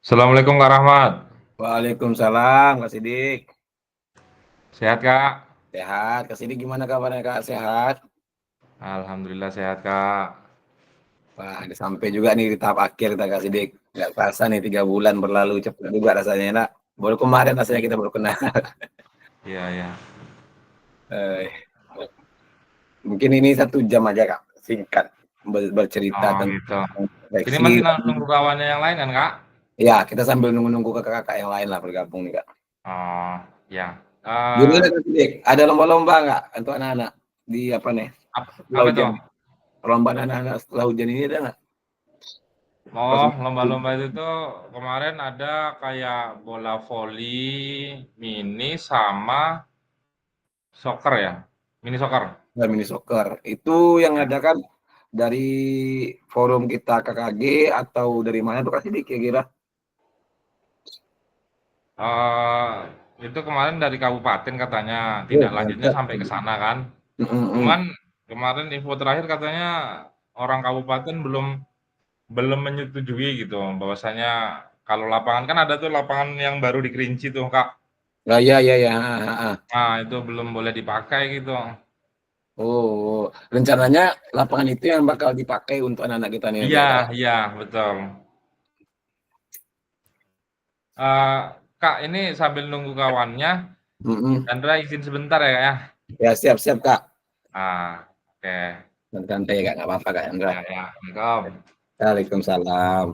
Assalamualaikum Kak Rahmat. Waalaikumsalam Kak Sidik. Sehat Kak? Sehat. Kak Sidik gimana kabarnya Kak? Sehat? Alhamdulillah sehat Kak. Wah, udah sampai juga nih di tahap akhir kita Kak Sidik. Nggak terasa nih 3 bulan berlalu cepat juga rasanya nak. Baru kemarin rasanya kita baru kenal. Iya ya. Eh, Mungkin ini 1 jam aja Kak, singkat bercerita Oh tentang gitu. Ini refleksi. masih nunggu kawannya yang lain kan Kak? Ya, kita sambil nunggu-nunggu kakak-kakak yang lain lah bergabung nih Kak. Oh ya. Gimana Kak Sidik? Ada lomba-lomba nggak untuk anak-anak di apa nih? Apa tuh? Laujan. Lomba anak-anak laujan ini ada nggak? Oh lomba-lomba itu tuh kemarin ada kayak bola voli mini sama soccer ya. Mini soccer. Ya, mini soccer. Itu yang ada kan dari forum kita KKG atau dari mana tuh Kak Sidik kira-kira? Eh itu kemarin dari kabupaten katanya, Oh, tidak lanjutnya mantap. sampai ke sana kan. Mhm, Cuman mhm. kemarin info terakhir katanya orang kabupaten belum belum menyetujui gitu bahwasanya kalau lapangan kan ada tuh lapangan yang baru di Kerinci tuh Kak. Nah, iya iya iya, heeh heeh. Nah itu belum boleh dipakai gitu. Oh, rencananya lapangan itu yang bakal dipakai untuk anak-anak kita nih nanti Iya ya, Kak? iya betul. Eh, Kak ini sambil nunggu kawannya, Mhm. Chandra izin sebentar ya Kak ya. Ya, siap siap, Kak. Oke. Santai ya, Kak, nggak apa-apa, Kak Chandra. Ya ya, Assalamualaikum. Waalaikumsalam.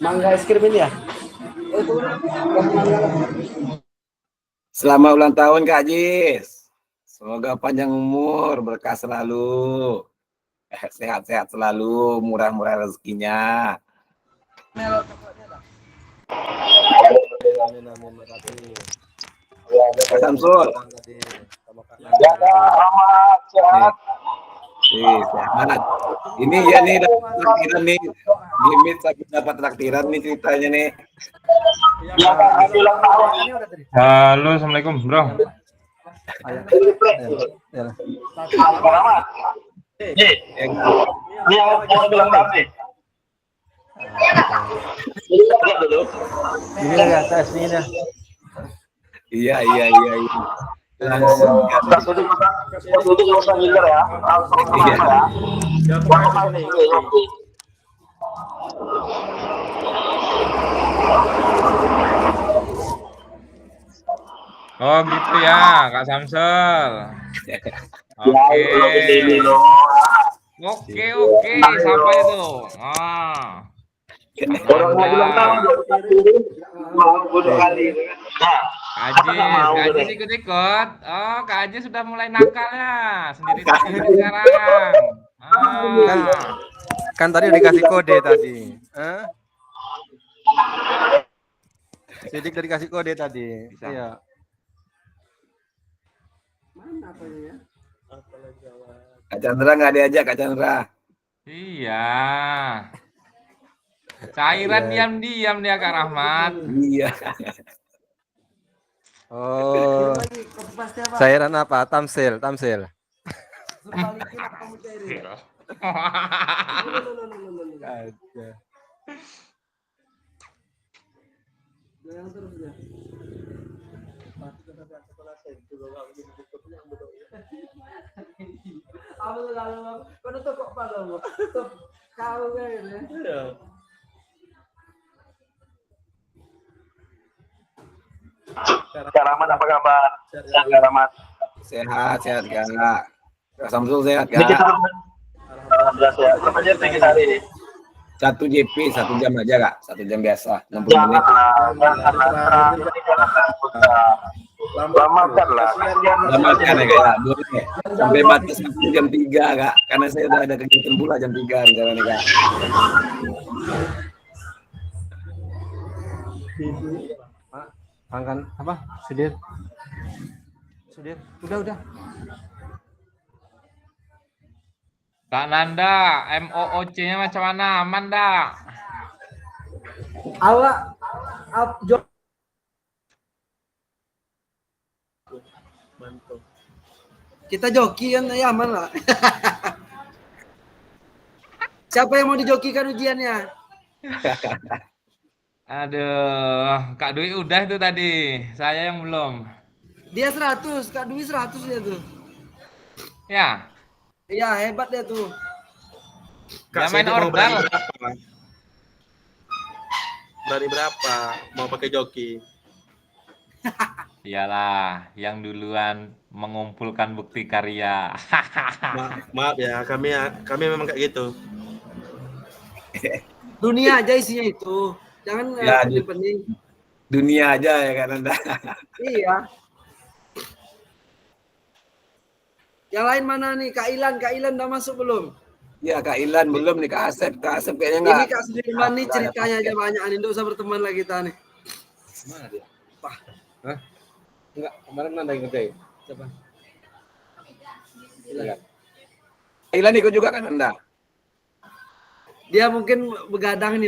Mangga es krim ini ya? Selamat ulang tahun Kak Jis. Semoga panjang umur, berkah selalu. Sehat-sehat selalu, murah-murah rezekinya. Amin amin makasih. Kak Samsul. Sama Kak Ya, Kak, sehat. Sehat. Ini ya nih dapat traktiran nih. Gimit sakit dapat traktiran nih ceritanya nih. Ya Kak, ulang tahun. Halo, Assalamualaikum Bro. Ini yang mau bilang tahun nih. Ini ya tes ini ya. Iya iya iya. Langsung kan. Jadi nggak usah mikir ya, langsung Iya. ya. Oke. Oh gitu ya, Kak Samsul. Ya, ini loh. Oke, siapa itu? Ah, Orang mau bilang tahun, Anda. mau bunuh kali. Nah, Kak Ajis ikut-ikut. Oh, Kak Ajis sudah mulai nakal ya. Sendiri-sendiri sekarang. Kan tadi udah dikasih kode tadi. Hah? Sidik udah dikasih kode tadi. Bisa. Iya. Kak Chandra nggak diajak, Kak Chandra. Iya. Cairan diam-diam dia Kak Rahmat. Iya. Oh. Cairan apa? Tamsil. Ada. Kak Rahmat apa kabar? Kak Rahmat. Sehat, Kak. Kak Samsul sehat, Ini kita Kak. alhamdulillah sehat. Berapa jam nih kita hari ini? 1 JP, 1 jam aja, Kak. 1 jam biasa, 60 Jangan menit. Lamatkanlah. Selamatkan ya, Kak. Boleh. Sampai batas waktu jam 3, Kak. Karena saya udah ada kegiatan pula jam 3 rencananya, Kak. Angkan apa? Sudir. Udah. Kak Nanda, MOOC-nya macam mana? Aman dah. Awak kita joki kan ya aman lah. Siapa yang mau dijokikan ujiannya? Aduh, Kak Dwi udah itu tadi. Saya yang belum. Dia 100, Kak Dwi 100 dia tuh. Ya, Iya, hebat dia tuh. dia main ordal. Dari berapa mau pakai joki? Iyalah, yang duluan mengumpulkan bukti karya. Maaf ya, kami memang kayak gitu. Dunia aja isinya itu. Jangan Ya, penting-penting. Dunia aja ya, Kak Nanda. Iya. Yang lain mana nih? Kak Ilan udah masuk belum? Ya, Kak Ilan belum nih, Kak Asep. Kak Asep kayaknya Ini enggak. Kak Sudirman nih ceritanya aja banyak nih. Nggak usah berteman lagi kita nih. Mana dia? Enggak, kemarin Nanda yang ngerjain. Siapa? Kak Ilan ikut juga kan Anda? Dia mungkin begadang nih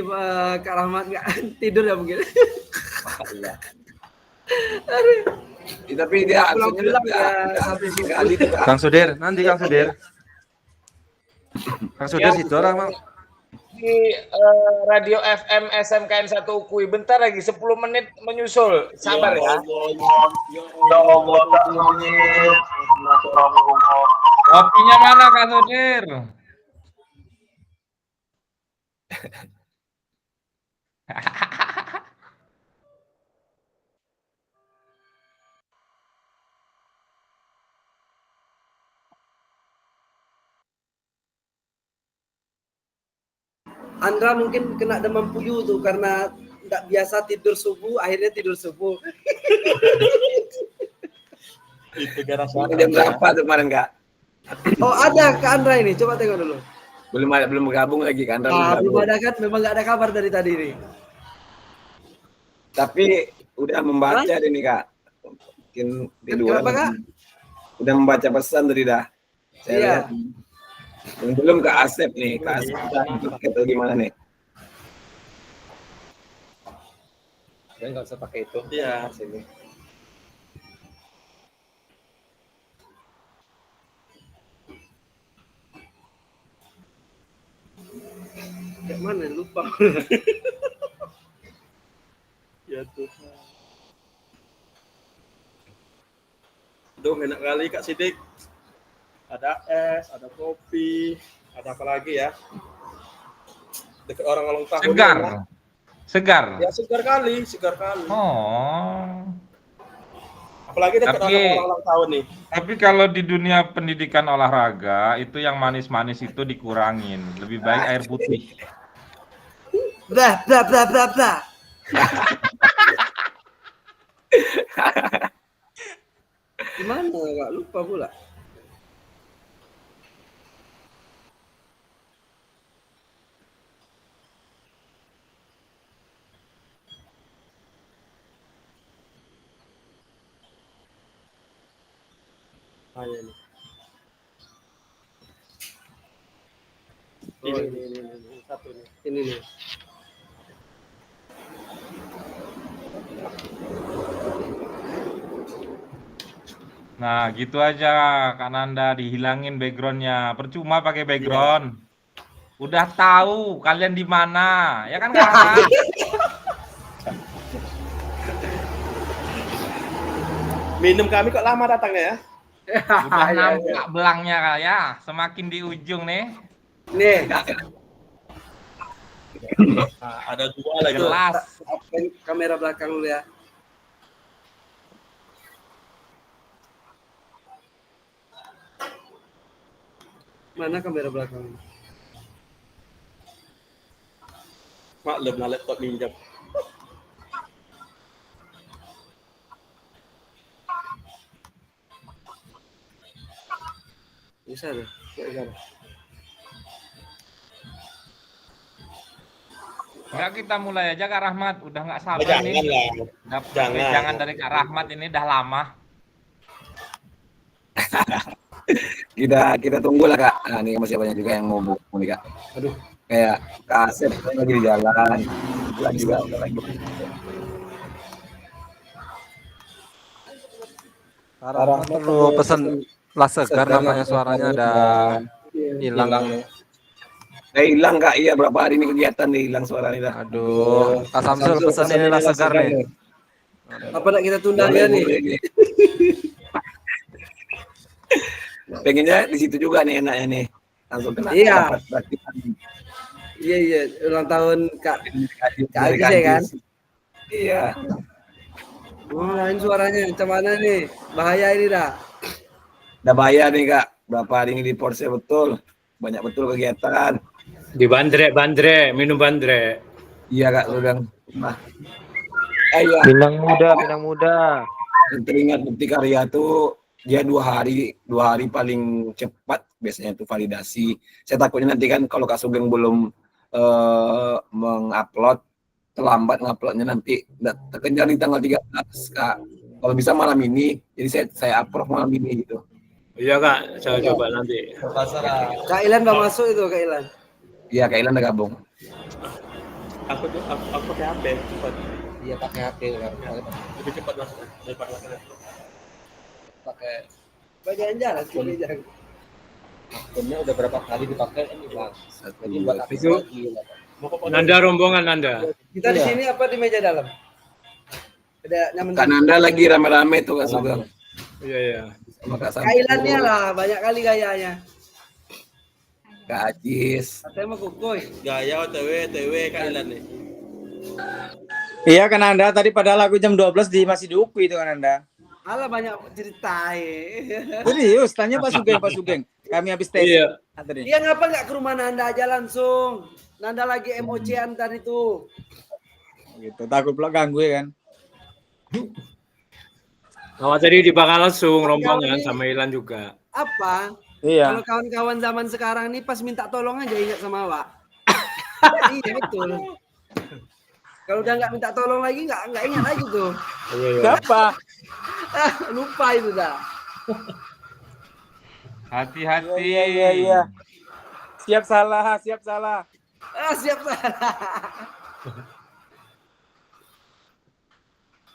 Kak Rahmat, nggak tidur ya mungkin. Iya. Tapi dia absennya Pulang ya sampai sekali tuh, Kak. Kang Sudir, nanti Kang Sudir. Kang Sudir situ orang mau. Di radio FM SMKN 1 UKUI. Bentar lagi 10 menit menyusul. Sabar ya. Kopinya mana Kak Sudir? Andra mungkin kena demam puyuh tuh karena nggak biasa tidur subuh, akhirnya tidur subuh. Itu gara Jam berapa tuh kemarin, Kak? Oh ada Kak Andra ini, coba tengok dulu. Belum bergabung lagi kan? Belum ada kan, memang nggak ada kabar dari tadi nih. Tapi udah membaca deh nih, Kak. Mungkin tiduran. Kenapa, Kak? Udah membaca pesan tadi dah. Saya Iya. lihat. Yang belum ke Asep nih, ke Asep atau gimana nih? Ya nggak usah pakai itu. Iya. Sini. Kayak mana lupa. Ya Tuhan. Duh, enak kali Kak Sidik. Ada es, ada kopi, ada apa lagi ya? Dekat orang ulang tahun. Segar. Ya, Segar. ya segar kali. Oh. Apalagi dekat Tapi- orang ulang tahun nih. Tapi kalau di dunia pendidikan olahraga itu yang manis-manis itu dikurangin. Lebih baik air putih. Blah. lupa pula. Ini. Oh, Ini satu nih. ini nih. Nah, gitu aja Kak Nanda, dihilangin backgroundnya. Percuma pakai background. Udah tahu kalian di mana, ya kan Kak Rahmat? Minum kami kok lama datangnya ya? Udah nampak belangnya Kak ya, semakin di ujung nih. Nih, Nah, ada dua lagi. Jelas. kamera belakang dulu ya. Mana kamera belakang? Maklum lah laptop minjam. Bisa deh. Bisa. Enggak, kita mulai aja Kak Rahmat, udah nggak sabar Jangan nih. lah. Dapat Jangan. jangan dari Kak Rahmat ini udah lama. Kita tunggu lah Kak. Nah, ini masih banyak juga yang mau buku nih Kak. Aduh, kayak Kak Asep lagi di jalan. Lagi juga lagi. Perlu pesan lah segar namanya suaranya ada hilang. Hilang Kak, iya berapa hari ini kegiatan nih hilang suaranya dah. Aduh, Kak Samsul pesan ini lah segar nih. Apa nak kita tunda dia nih? Pengennya di situ juga nih enaknya nih. Langsung kena. Iya. dapat praktikan. Iya, ulang tahun Kak Dari Ajis ya kan? Iya. Wah, ini suaranya macam mana nih? Bahaya ini dah. Udah bayar nih Kak. Berapa hari ini di Porsche betul. Banyak betul kegiatan. Di bandrek, minum bandrek. Iya Kak, lu udah. Nah. Iya. Pinang muda. Yang teringat bukti karya tuh dia 2 hari paling cepat biasanya tuh validasi. Saya takutnya nanti kan kalau Kak Sugeng belum mengupload, terlambat nguploadnya nanti terkejar di tanggal 13 Kak. Kalau bisa malam ini, jadi saya approve malam ini gitu. Iya Kak, saya coba nanti. Kak Ilan udah masuk itu Kak Ilan. Iya, Kak Ilan udah gabung. Aku pakai HP cepat. Iya pakai HP Lebih cepat masuk daripada pakai Bagian jalan sekali jalan. akunnya udah berapa kali dipakai ini Bang. Jadi buat aktif Itu- lagi. Nanda rombongan Nanda. Kita di sini apa di meja dalam? Ada nyaman. Kak Nanda lagi rame-rame tuh Kak Sugeng. Iya. Sama Kak Kak Ilannya Samsul, lah, banyak kali gayanya. Kak Ajis. Katanya mau kukoy. gaya OTW Kak Ilan nih. Iya kan Anda tadi padahal aku jam 12 masih di UPI itu kan Anda. Alah banyak ceritain. Serius, tanya Pak Sugeng. Kami habis tes. Iya. Tadi. Iya ngapa nggak ke rumah Nanda aja langsung? Nanda lagi MOC-an tadi itu. Gitu, takut pula ganggu ya kan. Awak tadi dibakar langsung rombongan sama Ilan juga. Apa? Iya. Kalau kawan-kawan zaman sekarang nih pas minta tolong aja ingat sama awak. Iya betul. Kalau udah nggak minta tolong lagi nggak ingat lagi tuh. Siapa? Lupa itu dah. Hati-hati. Iya. Siap salah. Siap salah.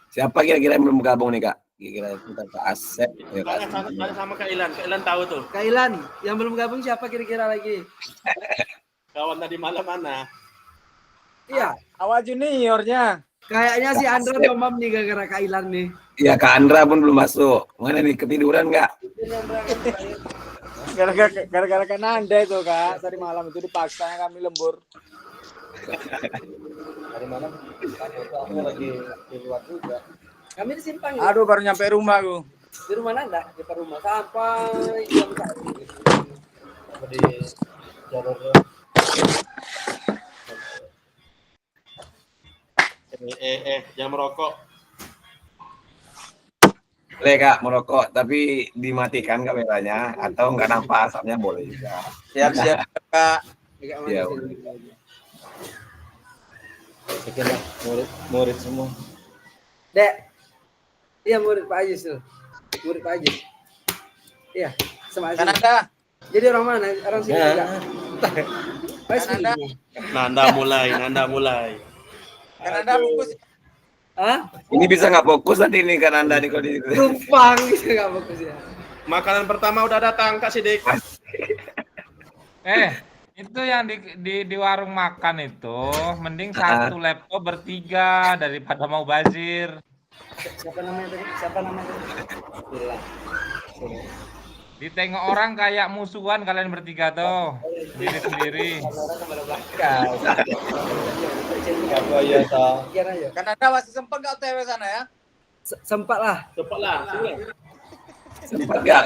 Siapa kira-kira yang belum gabung nih Kak? Kira-kira Kak Asep. Ya, Kak Asep. Tanya sama Kak Ilan. Kak Ilan tahu tuh. Kak Ilan, yang belum gabung siapa kira-kira lagi? Kawan tadi malam mana? Iya, Awak juniornya. kayaknya si Andra domam nih gara-gara Kak Ilan nih. Iya, Kak Andra pun belum masuk. Mana nih, ketiduran nggak? Gara-gara kan Anda itu Kak. Tadi malam itu dipaksa kami lembur. Dari mana? Aku lagi di luar juga. Kami di Simpang ya? Aduh baru nyampe rumah aku. Di rumah Nanda, di rumah sampai jam Di jalur Jangan merokok. Boleh Kak merokok, tapi dimatikan kameranya atau nggak nampak asapnya boleh juga. Siap-siap Kak. Agak Iya, manis ini. Sekian murid semua. Dek. Iya murid Pak Ajis tuh. Murid Pak Ajis. Iya, sama Ajis. Kananda. Jadi orang mana? Orang sini juga. Mas Kananda. Nanda mulai. Kananda fokus. Hah? Ini bisa nggak fokus nanti ini kan Anda nih kalau di Tumpang gitu enggak fokus ya. Makanan pertama udah datang Kak Sidik. Itu yang di warung makan itu mending satu laptop bertiga daripada mau bazir. Siapa namanya tadi? Siapa namanya tadi? Bila. Ditengok orang kayak musuhan kalian bertiga tuh. Sendiri-sendiri. Apa ya toh? Pikiran aja. Kananda masih sempat nggak OTW sana ya? Sempat lah. Cepatlah, sini. sempat nggak?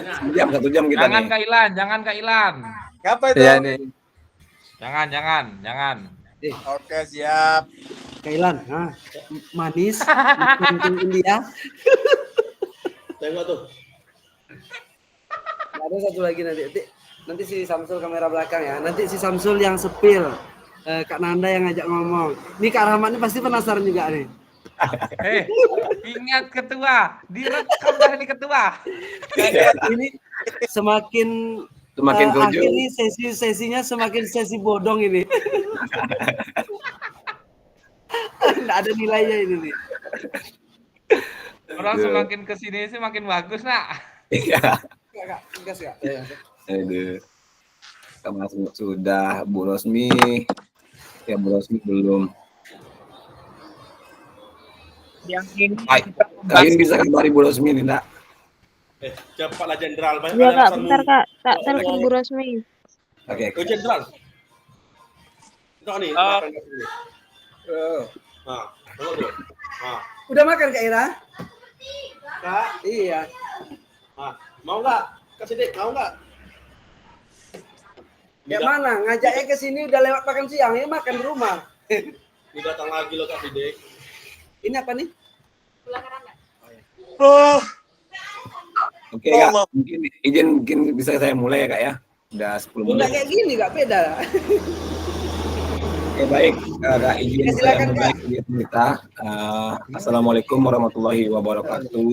Satu jam kita Jangan nih. Kak Ilan. Ngapa itu? Iya nih. Jangan. Oke, siap. Kailan, manis, kuning India. Tengok tuh. Ada satu lagi nanti si Samsul kamera belakang ya. Nanti si Samsul yang sepil, Kak Nanda yang ngajak ngomong. Ini Kak Rahmat ini pasti penasaran juga nih. Ingat ketua, direkam dari ketua. Ini semakin Semakin akhir tujuh. nih sesinya semakin sesi bodong ini. Nggak ada nilainya ini nih. Orang semakin kesini sih makin bagus nak. Iya. Kak, tegas Kak. Aduh. Masuk sudah Bu Rosmi. Ya Bu Rosmi belum. Yang ini Kalian bisa kabari Bu Rosmi nih, Nak? Cepatlah Jenderal. Iya Kak, bentar Kak. Tak telepon Bu Rosmi. Oke. Oh Jenderal. Tengok nih. Makan kat sini. Tengok dulu. Udah makan Kak Ira? Kak, Iya. mau nggak? Kak Sidik, mau nggak? Ya mana? Ngajaknya ke sini udah lewat makan siang, ini makan di rumah. Ini datang lagi loh Kak Sidik. Ini apa nih? Oke, Kak. Mungkin bisa saya mulai ya, Kak ya. Udah 10 Udah menit. kayak gini Kak, beda. Oke, baik. Kak, izin Ya, saya silakan, mulai kita. Assalamualaikum warahmatullahi wabarakatuh.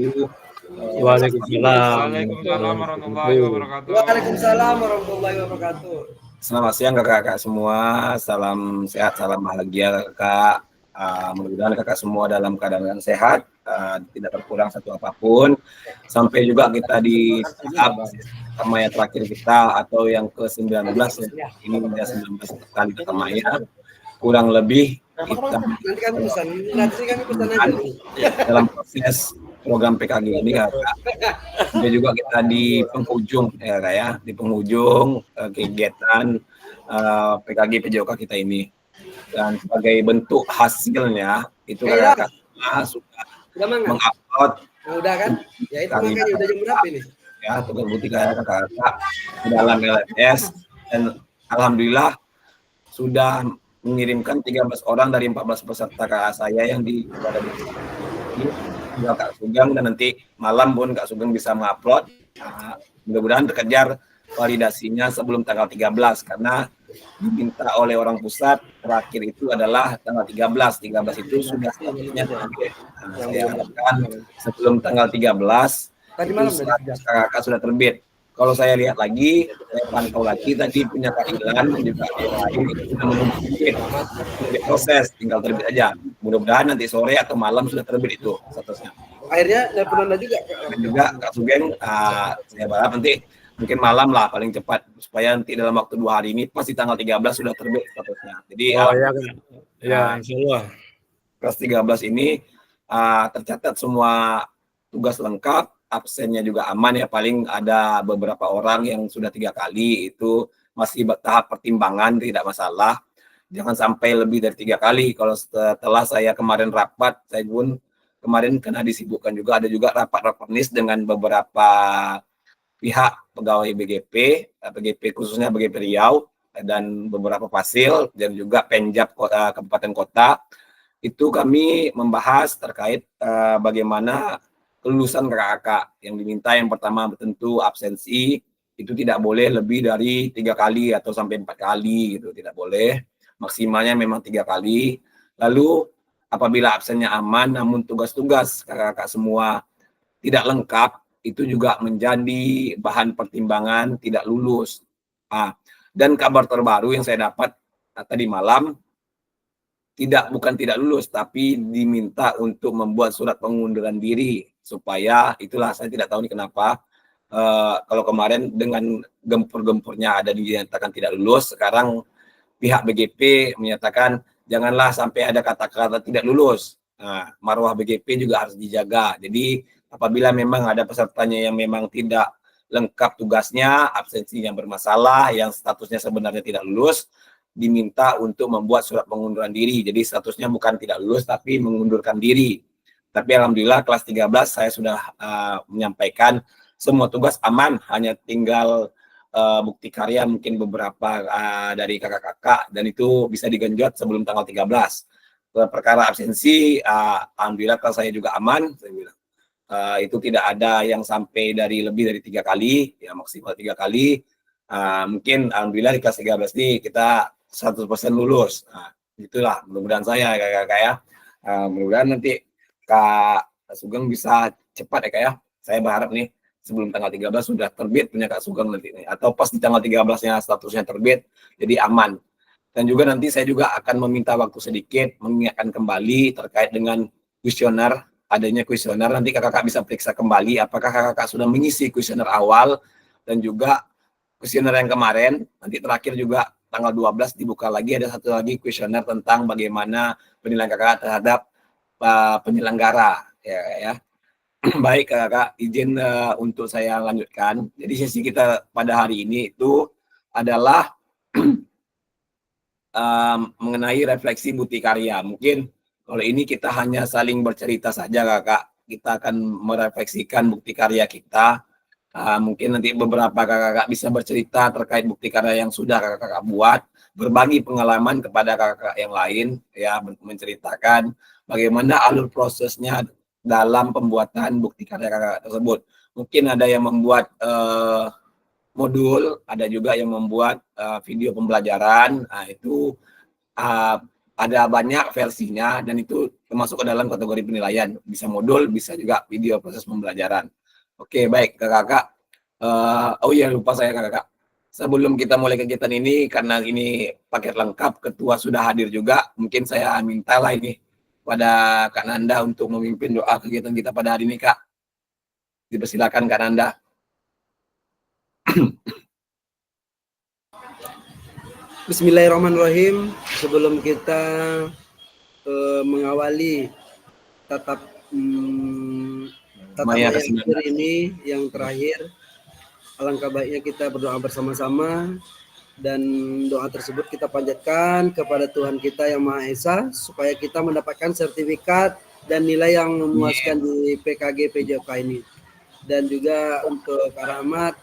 Waalaikumsalam warahmatullahi wabarakatuh. Waalaikumsalam warahmatullahi wabarakatuh. Selamat siang kakak-kakak semua. Salam sehat, salam bahagia kakak. Mudah-mudahan kakak semua dalam keadaan yang sehat, tidak terkurang satu apapun. Sampai juga kita di tahap Tamaya terakhir kita atau yang ke-19 ya. Ini udah 19 kali Tamaya. Kurang lebih kita Nanti kami pesan, nanti kami pesan aja. dalam proses program PKG ini kakak. Dan juga kita di penghujung ya kak ya, di penghujung kegiatan PKG PJOK kita ini. Dan sebagai bentuk hasilnya itu kakak sudah mengupload Udah kan? Ya itu makanya udah jam berapa ini? ya tugas bukti kakak di dalam LMS, dan alhamdulillah sudah mengirimkan 13 orang dari 14 peserta kakak saya yang berada di sini. Kak Sugeng, dan nanti malam pun Kak Sugeng bisa mengupload. Mudah-mudahan terkejar validasinya sebelum tanggal 13 karena diminta oleh orang pusat terakhir itu adalah tanggal 13 itu sudah statusnya terbit. Saya harapkan sebelum tanggal 13 Tadi malam kakak sudah terbit. Kalau saya lihat lagi, saya pantau lagi tadi punya Kak Ilan dan juga yang lain itu sudah menunggu proses, tinggal terbit aja. Mudah-mudahan nanti sore atau malam sudah terbit itu statusnya. Akhirnya telepon Anda juga. Dan juga Kak Sugeng, saya berharap nanti mungkin malam lah paling cepat supaya nanti dalam waktu 2 hari ini pasti tanggal 13 sudah terbit statusnya. Jadi Insya Allah. kelas 13 ini tercatat semua tugas lengkap, absennya juga aman ya, paling ada beberapa orang yang sudah 3 kali itu masih tahap pertimbangan, tidak masalah. Jangan sampai lebih dari 3 kali. Kalau setelah saya kemarin rapat, saya pun kemarin karena disibukkan juga, ada juga rapat-rapat NIS dengan beberapa pihak pegawai BGP khususnya BGP Riau dan beberapa fasil dan juga Penjab kabupaten kota. Itu kami membahas terkait bagaimana kelulusan kakak-kakak. Yang diminta yang pertama tentu absensi itu tidak boleh lebih dari 3 kali atau sampai 4 kali gitu, tidak boleh. Maksimalnya memang 3 kali. Lalu apabila absennya aman namun tugas-tugas kakak-kakak semua tidak lengkap, itu juga menjadi bahan pertimbangan tidak lulus. Dan kabar terbaru yang saya dapat tadi malam, bukan tidak lulus, tapi diminta untuk membuat surat pengunduran diri, supaya itulah saya tidak tahu nih kenapa. Kalau kemarin dengan gempur-gempurnya ada dinyatakan tidak lulus, sekarang pihak BGP menyatakan janganlah sampai ada kata-kata tidak lulus. Nah, marwah BGP juga harus dijaga. Jadi apabila memang ada pesertanya yang memang tidak lengkap tugasnya, absensi yang bermasalah, yang statusnya sebenarnya tidak lulus, diminta untuk membuat surat pengunduran diri. Jadi statusnya bukan tidak lulus, tapi mengundurkan diri. Tapi alhamdulillah kelas 13 saya sudah menyampaikan semua tugas aman, hanya tinggal bukti karya mungkin beberapa dari kakak-kakak, dan itu bisa digenjot sebelum tanggal 13. Perkara absensi, alhamdulillah kelas saya juga aman, saya bilang. Itu tidak ada yang sampai dari lebih dari 3 kali, ya maksimal 3 kali. Mungkin alhamdulillah di kelas 13 ini kita 100% lulus. Itulah mudah-mudahan saya kakak-kakak ya. Mudah-mudahan nanti Kak Sugeng bisa cepat ya kak ya. Saya berharap nih sebelum tanggal 13 sudah terbit punya Kak Sugeng nanti nih. Atau pas di tanggal 13-nya statusnya terbit, jadi aman. Dan juga nanti saya juga akan meminta waktu sedikit mengingatkan kembali terkait dengan kuesioner, adanya kuesioner. Nanti kakak-kakak bisa periksa kembali apakah kakak-kakak sudah mengisi kuesioner awal dan juga kuesioner yang kemarin. Nanti terakhir juga tanggal 12 dibuka lagi, ada satu lagi kuesioner tentang bagaimana penilaian kakak terhadap penyelenggara ya. Baik kakak, izin untuk saya lanjutkan. Jadi sesi kita pada hari ini itu adalah mengenai refleksi bukti karya. Mungkin kalau ini kita hanya saling bercerita saja kakak, kita akan merefleksikan bukti karya kita. Mungkin nanti beberapa kakak-kakak bisa bercerita terkait bukti karya yang sudah kakak-kakak buat, berbagi pengalaman kepada kakak-kakak yang lain, ya, menceritakan bagaimana alur prosesnya dalam pembuatan bukti karya kakak tersebut. Mungkin ada yang membuat modul, ada juga yang membuat video pembelajaran. Itu ada banyak versinya dan itu termasuk ke dalam kategori penilaian. Bisa modul, bisa juga video proses pembelajaran. Oke, baik kakak-kakak. Oh iya, lupa saya kakak-kakak. Sebelum kita mulai kegiatan ini, karena ini paket lengkap, ketua sudah hadir juga. Mungkin saya mintalah ini pada Kak Nanda untuk memimpin doa kegiatan kita pada hari ini, Kak. Dipersilakan Kak Nanda. Bismillahirrahmanirrahim. Sebelum kita mengawali tatap Maya ini yang terakhir, alangkah baiknya kita berdoa bersama-sama, dan doa tersebut kita panjatkan kepada Tuhan kita yang Maha Esa supaya kita mendapatkan sertifikat dan nilai yang memuaskan di PKG PJOK ini. Dan juga untuk Kak Rahmat,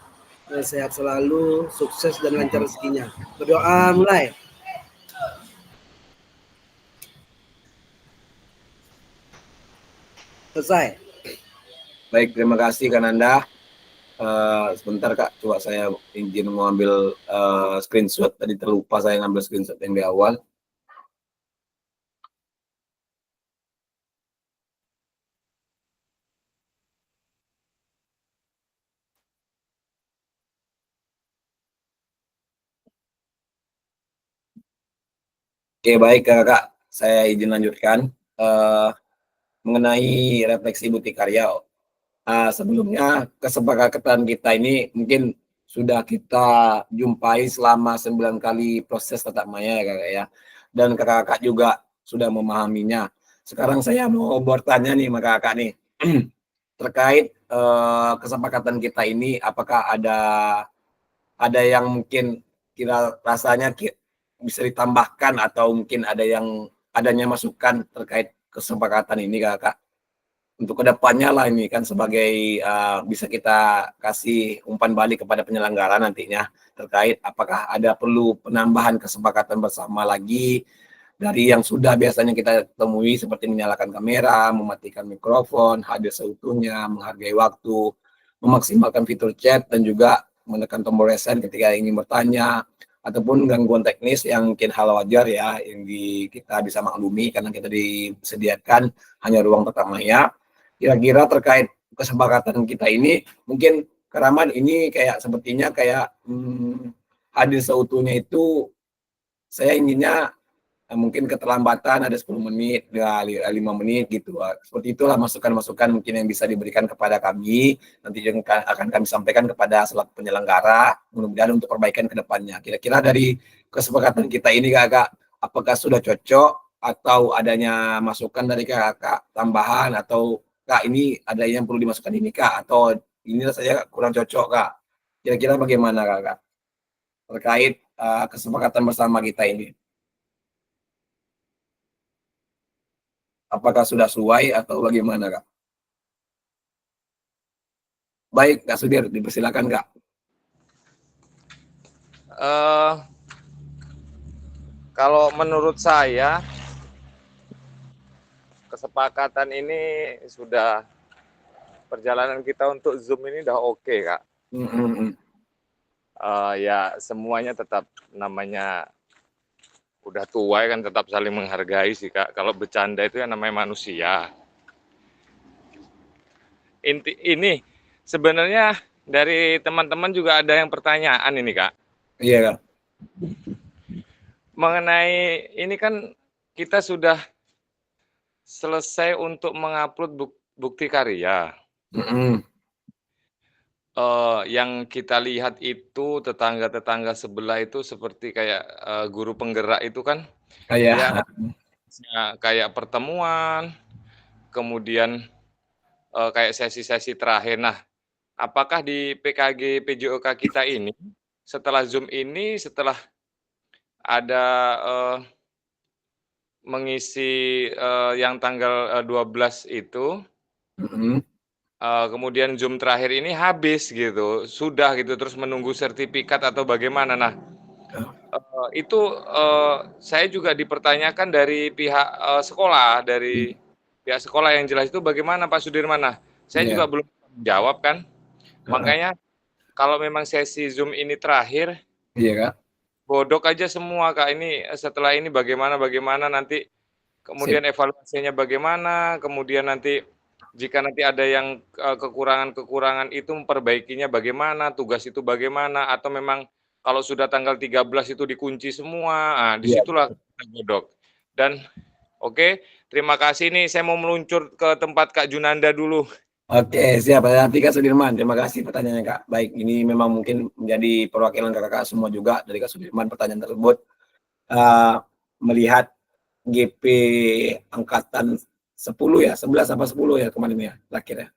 sehat selalu, sukses dan lancar rezekinya. Berdoa mulai. Selesai. Baik, terima kasih Kak Nanda. Sebentar Kak, coba saya izin mengambil screenshot. Tadi terlupa saya ngambil screenshot yang di awal. Oke, baik Kak, saya izin lanjutkan. Mengenai refleksi bukti karya, sebelumnya kesepakatan kita ini mungkin sudah kita jumpai selama 9 kali proses tatap maya ya kakak ya, dan kakak-kakak juga sudah memahaminya. Sekarang saya mau bertanya nih sama kakak nih terkait kesepakatan kita ini, apakah ada yang mungkin kira rasanya bisa ditambahkan atau mungkin ada yang adanya masukan terkait kesepakatan ini kakak untuk kedepannya lah, ini kan sebagai bisa kita kasih umpan balik kepada penyelenggara nantinya terkait apakah ada perlu penambahan kesepakatan bersama lagi dari yang sudah biasanya kita temui seperti menyalakan kamera, mematikan mikrofon, hadir seutuhnya, menghargai waktu, memaksimalkan fitur chat, dan juga menekan tombol resen ketika ingin bertanya, ataupun gangguan teknis yang mungkin hal wajar ya, yang kita bisa maklumi karena kita disediakan hanya ruang tatap maya. Kira-kira terkait kesepakatan kita ini, mungkin Karaman ini kayak sepertinya kayak hadir seutuhnya itu saya inginnya mungkin keterlambatan ada 10 menit, 5 menit gitu. Seperti itulah masukan-masukan mungkin yang bisa diberikan kepada kami, nanti yang akan kami sampaikan kepada selaku penyelenggara, mudah-mudahan untuk perbaikan ke depannya. Kira-kira dari kesepakatan kita ini Kakak, apakah sudah cocok atau adanya masukan dari Kakak tambahan, atau Kak ini ada yang perlu dimasukkan ini Kak, atau ini rasanya kurang cocok Kak. Kira-kira bagaimana Kakak terkait kesepakatan bersama kita ini? Apakah sudah sesuai atau bagaimana, Kak? Baik, Kak Sudir, dipersilakan, Kak. Kalau menurut saya, kesepakatan ini sudah, perjalanan kita untuk Zoom ini udah oke, Kak. Ya, semuanya tetap namanya udah tua kan, tetap saling menghargai sih Kak. Kalau bercanda itu yang namanya manusia. Ini sebenarnya dari teman-teman juga ada yang pertanyaan ini Kak. Iya Kak. Mengenai ini kan kita sudah selesai untuk mengupload bukti karya. Yang kita lihat itu tetangga-tetangga sebelah itu seperti kayak guru penggerak itu kan, kayak pertemuan, kemudian kayak sesi-sesi terakhir. Nah, apakah di PKG PJOK kita ini setelah Zoom ini, setelah ada mengisi yang tanggal 12 itu, kemudian Zoom terakhir ini habis gitu, sudah gitu, terus menunggu sertifikat atau bagaimana? Nah, itu saya juga dipertanyakan dari pihak sekolah, dari pihak sekolah yang jelas itu bagaimana Pak Sudirman? Nah, saya juga belum jawab kan, makanya kalau memang sesi Zoom ini terakhir, Kak, bodok aja semua Kak, ini setelah ini bagaimana nanti, kemudian evaluasinya bagaimana, kemudian nanti jika nanti ada yang kekurangan-kekurangan itu memperbaikinya bagaimana, tugas itu bagaimana, atau memang kalau sudah tanggal 13 itu dikunci semua, disitulah kita godok. Dan oke, terima kasih nih, saya mau meluncur ke tempat Kak Junanda dulu. Oke, siap. Nanti Kak Sudirman, terima kasih pertanyaannya Kak. Baik, ini memang mungkin menjadi perwakilan kakak semua juga dari Kak Sudirman pertanyaan tersebut. Melihat GP angkatan 10 ya, 11 apa 10 ya kemarin ya, terakhir ya.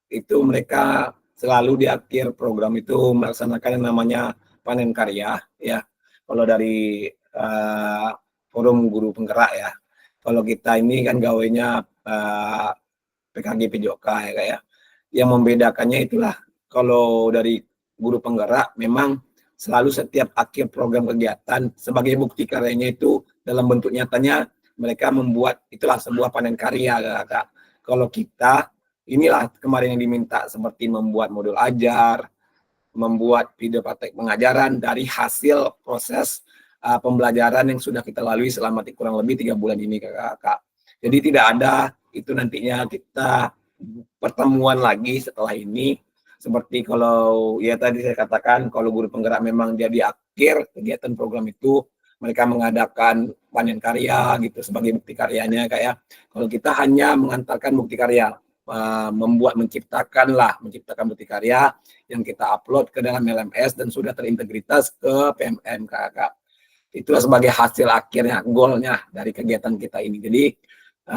Itu mereka selalu di akhir program itu melaksanakan yang namanya panen karya ya. Kalau dari forum guru penggerak ya. Kalau kita ini kan gawainya PKG PJOK ya Kak ya. Yang membedakannya itulah kalau dari guru penggerak memang selalu setiap akhir program kegiatan sebagai bukti karyanya itu dalam bentuk nyatanya mereka membuat itulah sebuah panen karya Kak. Kalau kita inilah kemarin yang diminta seperti membuat modul ajar, membuat video praktek pengajaran dari hasil proses pembelajaran yang sudah kita lalui selama kurang lebih 3 bulan ini Kak. Jadi tidak ada itu nantinya kita pertemuan lagi setelah ini. Seperti kalau ya tadi saya katakan kalau guru penggerak memang jadi akhir kegiatan program itu mereka mengadakan panen karya gitu sebagai bukti karyanya kayak kalau kita hanya mengantarkan bukti karya menciptakan bukti karya yang kita upload ke dalam LMS dan sudah terintegritas ke PMN Kak. Itulah sebagai hasil akhirnya goalnya dari kegiatan kita ini. Jadi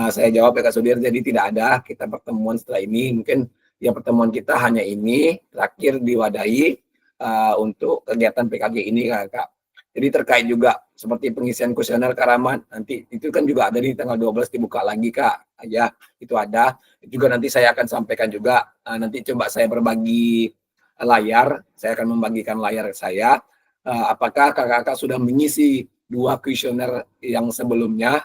saya jawab ya Kak Sudir, jadi tidak ada kita pertemuan setelah ini, mungkin ya pertemuan kita hanya ini terakhir diwadahi untuk kegiatan PKG ini Kak. Jadi terkait juga seperti pengisian kuesioner Karaman, nanti itu kan juga ada di tanggal 12 dibuka lagi Kak. Ya, itu ada. Juga nanti saya akan sampaikan juga, nanti coba saya berbagi layar, saya akan membagikan layar saya. Apakah kakak-kakak sudah mengisi 2 kuesioner yang sebelumnya,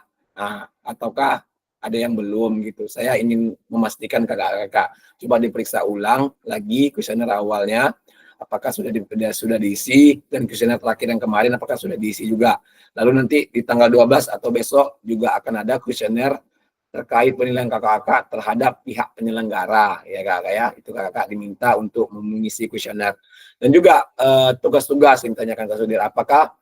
ataukah ada yang belum gitu. Saya ingin memastikan kakak-kakak, coba diperiksa ulang lagi kuesioner awalnya, apakah sudah diisi, dan kuesioner terakhir yang kemarin apakah sudah diisi juga. Lalu nanti di tanggal 12 atau besok juga akan ada kuesioner terkait penilaian kakak-kakak terhadap pihak penyelenggara, ya kakak ya. Itu kakak diminta untuk mengisi kuesioner. Dan juga tugas-tugas yang ditanyakan Kak Sudir, apakah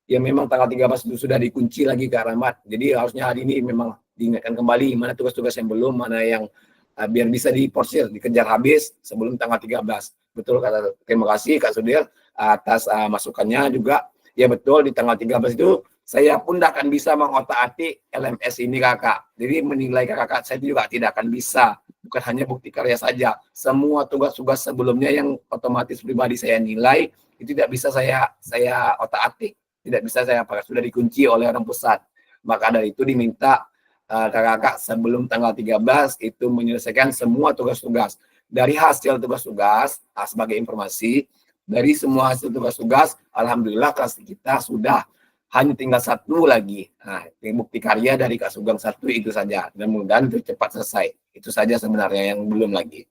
ya memang tanggal 13 itu sudah dikunci lagi Kak Rahmat. Jadi harusnya hari ini memang diingatkan kembali mana tugas-tugas yang belum, mana yang biar bisa diporsir, dikejar habis sebelum tanggal 13. Betul kata, terima kasih Kak Sudir atas masukannya juga. Ya betul, di tanggal 13 itu saya pun tidak akan bisa mengotak-atik LMS ini kakak. Jadi menilai kakak saya juga tidak akan bisa. Bukan hanya bukti karya saja. Semua tugas-tugas sebelumnya yang otomatis pribadi saya nilai, itu tidak bisa saya otak-atik. Tidak bisa saya pakai, sudah dikunci oleh orang pusat. Maka dari itu diminta kakak-kakak sebelum tanggal 13 itu menyelesaikan semua tugas-tugas. Dari hasil tugas-tugas, sebagai informasi, dari semua hasil tugas-tugas, alhamdulillah kelas kita sudah hanya tinggal 1 lagi. Nah, bukti karya dari Kak Sugeng 1 itu saja. Dan mudah-mudahan itu cepat selesai. Itu saja sebenarnya yang belum lagi.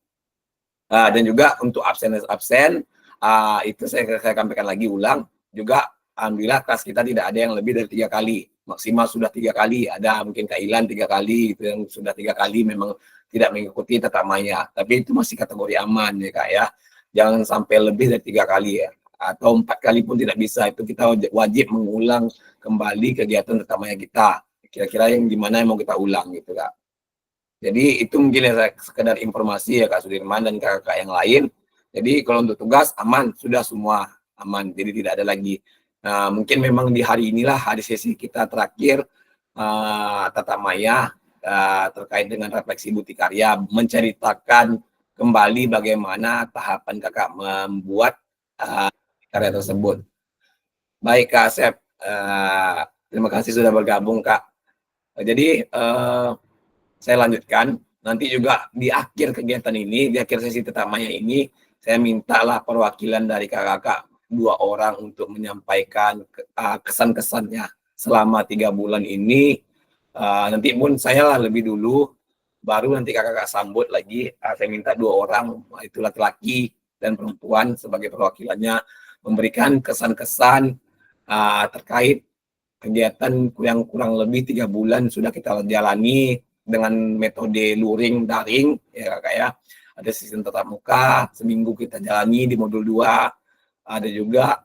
Dan juga untuk absen, itu saya sampaikan lagi ulang. Juga alhamdulillah kelas kita tidak ada yang lebih dari 3 kali. Maksimal sudah 3 kali. Ada mungkin Kak Ilan 3 kali, itu yang sudah 3 kali memang tidak mengikuti tatap maya. Tapi itu masih kategori aman ya Kak ya. Jangan sampai lebih dari 3 kali ya. Atau 4 kali pun tidak bisa. Itu kita wajib mengulang kembali kegiatan tatap maya kita. Kira-kira yang gimana yang mau kita ulang gitu Kak. Jadi itu mungkin ya sekedar informasi ya Kak Sudirman dan kakak-kakak yang lain. Jadi kalau untuk tugas aman, sudah semua aman. Jadi tidak ada lagi. Nah, mungkin memang di hari inilah hari sesi kita terakhir tatap maya terkait dengan refleksi bukti karya, menceritakan kembali bagaimana tahapan kakak membuat karya tersebut. Baik Kak Asep, terima kasih sudah bergabung Kak. Jadi saya lanjutkan, nanti juga di akhir kegiatan ini, di akhir sesi tatap maya ini, saya mintalah perwakilan dari kakak-kakak 2 orang untuk menyampaikan kesan-kesannya selama 3 bulan ini. Nanti pun saya lah lebih dulu, baru nanti kakak-kakak sambut lagi. Saya minta 2 orang, itu laki-laki dan perempuan sebagai perwakilannya, memberikan kesan-kesan terkait kegiatan yang kurang lebih 3 bulan sudah kita jalani dengan metode luring daring ya kakak ya. Ada sistem tatap muka, seminggu kita jalani di modul 2. Ada juga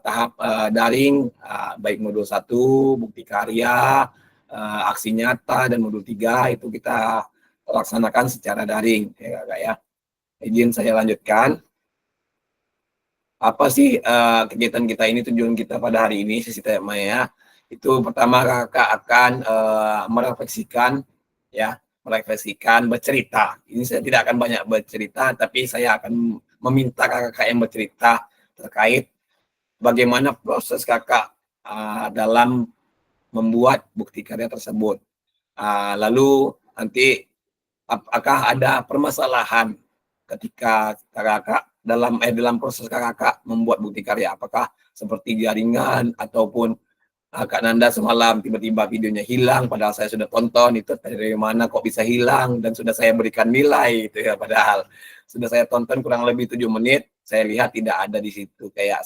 tahap daring, baik modul 1, bukti karya, aksi nyata, dan modul 3 itu kita laksanakan secara daring ya kakak ya. Izin saya lanjutkan. Apa sih kegiatan kita ini, tujuan kita pada hari ini sesi tatap maya? Itu pertama kakak akan merefleksikan ya, bercerita. Ini saya tidak akan banyak bercerita, tapi saya akan meminta kakak yang bercerita terkait bagaimana proses kakak dalam membuat bukti karya tersebut. Lalu nanti apakah ada permasalahan ketika kakak dalam proses kakak membuat bukti karya, apakah seperti jaringan ataupun Kak Nanda semalam tiba-tiba videonya hilang, padahal saya sudah tonton, itu dari mana kok bisa hilang, dan sudah saya berikan nilai itu ya, padahal sudah saya tonton kurang lebih 7 menit, saya lihat tidak ada di situ kayak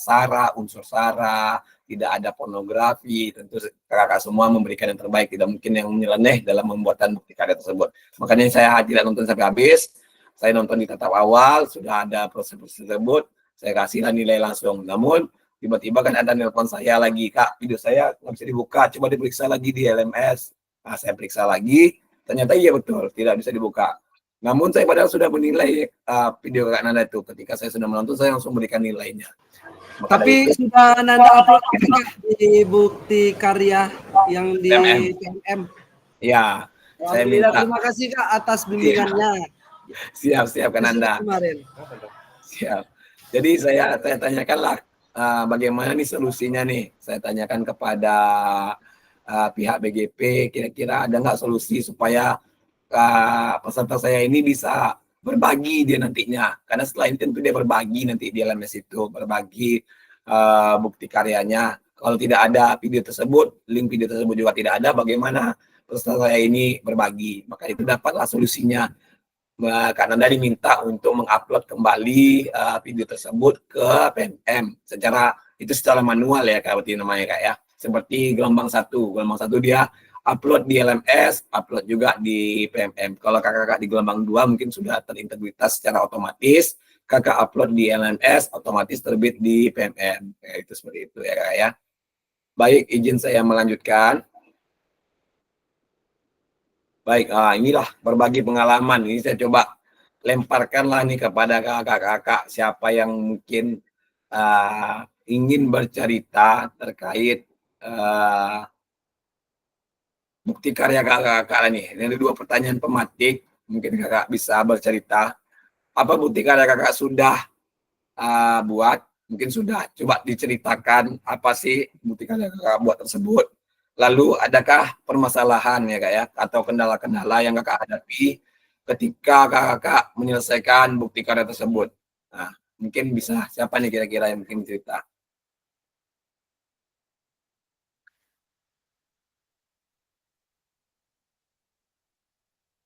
unsur sara, tidak ada pornografi. Tentu kakak semua memberikan yang terbaik, tidak mungkin yang menyeleneh dalam pembuatan bukti karya tersebut. Makanya saya tidak nonton sampai habis, saya nonton di tahap awal, sudah ada proses tersebut, saya kasihlah nilai langsung. Namun tiba-tiba kan ada nelpon saya lagi, Kak, video saya nggak bisa dibuka, coba diperiksa lagi di LMS. Nah, saya periksa lagi, ternyata iya betul, tidak bisa dibuka. Namun saya padahal sudah menilai video Kak Nanda itu, ketika saya sudah menonton, saya langsung berikan nilainya. Maka tapi itu, sudah Nanda upload di bukti karya yang di TMM. ya, saya minta. Terima kasih Kak atas bimbingannya. Siap Kak Nanda. Kemarin. Siap. Jadi saya tanyakanlah bagaimana nih solusinya nih. Saya tanyakan kepada pihak BGP, kira-kira ada nggak solusi supaya peserta saya ini bisa berbagi dia nantinya. Karena setelah ini tentu dia berbagi nanti di LMS itu, berbagi bukti karyanya Kalau tidak ada video tersebut, link video tersebut juga tidak ada, bagaimana peserta saya ini berbagi? Maka itu dapatlah solusinya. Kak Nanda diminta untuk mengupload kembali video tersebut ke PMM secara manual ya Kak, berarti namanya Kak ya. Seperti gelombang 1 dia upload di LMS, upload juga di PMM. Kalau kakak-kakak di gelombang 2 mungkin sudah terintegritas secara otomatis, kakak upload di LMS, otomatis terbit di PMM. Kayak itu seperti itu ya Kak ya. Baik, izin saya melanjutkan. Baik, inilah berbagi pengalaman. Ini saya coba lemparkanlah nih kepada kakak-kakak siapa yang mungkin ingin bercerita terkait bukti karya kakak-kakak nih. Ini ada 2 pertanyaan pematik. Mungkin kakak bisa bercerita. Apa bukti karya kakak sudah buat? Mungkin sudah. Coba diceritakan apa sih bukti karya kakak buat tersebut. Lalu adakah permasalahan ya Kak ya, atau kendala-kendala yang kakak hadapi ketika kakak menyelesaikan bukti karya tersebut? Nah, mungkin bisa siapa nih kira-kira yang mungkin cerita?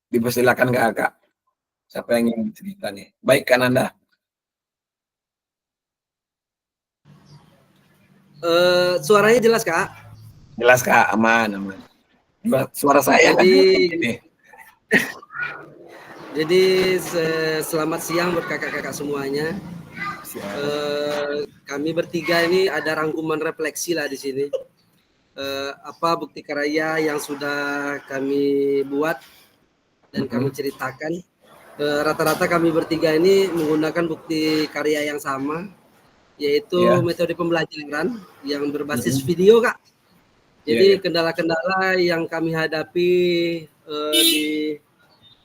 Dipersilakan kakak. Siapa yang ingin cerita nih? Baik Kak Nanda. Suaranya jelas Kak? Jelas Kak, aman. Suara saya Jadi selamat siang buat kakak-kakak semuanya. Kami bertiga ini ada rangkuman refleksi lah di sini. Apa bukti karya yang sudah kami buat dan kami ceritakan. Rata-rata kami bertiga ini menggunakan bukti karya yang sama, yaitu metode pembelajaran yang berbasis video Kak. Jadi kendala-kendala yang kami hadapi di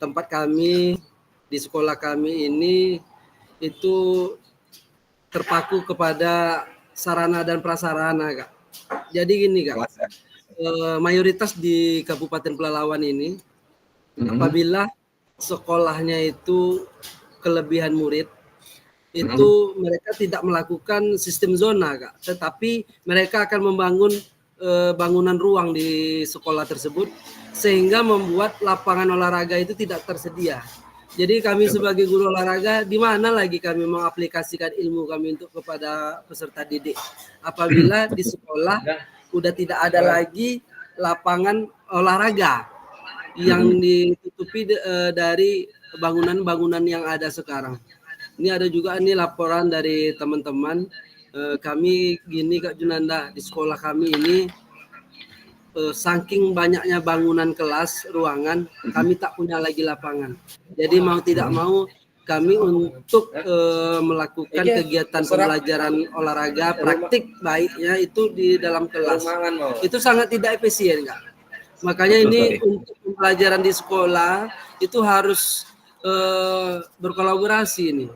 tempat kami, di sekolah kami ini itu terpaku kepada sarana dan prasarana Kak. Jadi gini Kak, mayoritas di Kabupaten Pelalawan ini apabila sekolahnya itu kelebihan murid, itu mereka tidak melakukan sistem zona Kak, tetapi mereka akan membangun bangunan ruang di sekolah tersebut sehingga membuat lapangan olahraga itu tidak tersedia. Jadi kami sebagai guru olahraga, di mana lagi kami mengaplikasikan ilmu kami untuk kepada peserta didik apabila di sekolah udah tidak ada lagi lapangan olahraga yang ditutupi dari bangunan-bangunan yang ada sekarang. Ini ada juga nih laporan dari teman-teman. Kami gini Kak Junanda, di sekolah kami ini saking banyaknya bangunan kelas, ruangan, kami tak punya lagi lapangan. Jadi mau tidak mau kami untuk melakukan kegiatan pembelajaran olahraga praktik baiknya itu di dalam kelas. Itu sangat tidak efisien Kak. Makanya ini untuk pembelajaran di sekolah itu harus berkolaborasi ini.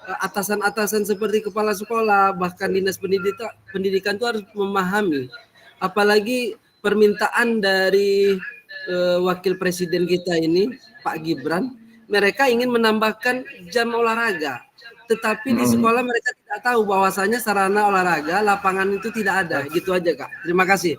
Atasan-atasan seperti kepala sekolah, bahkan dinas pendidikan itu harus memahami. Apalagi permintaan dari wakil presiden kita ini, Pak Gibran, mereka ingin menambahkan jam olahraga. Tetapi di sekolah mereka tidak tahu bahwasanya sarana olahraga, lapangan itu tidak ada. Gitu aja Kak. Terima kasih.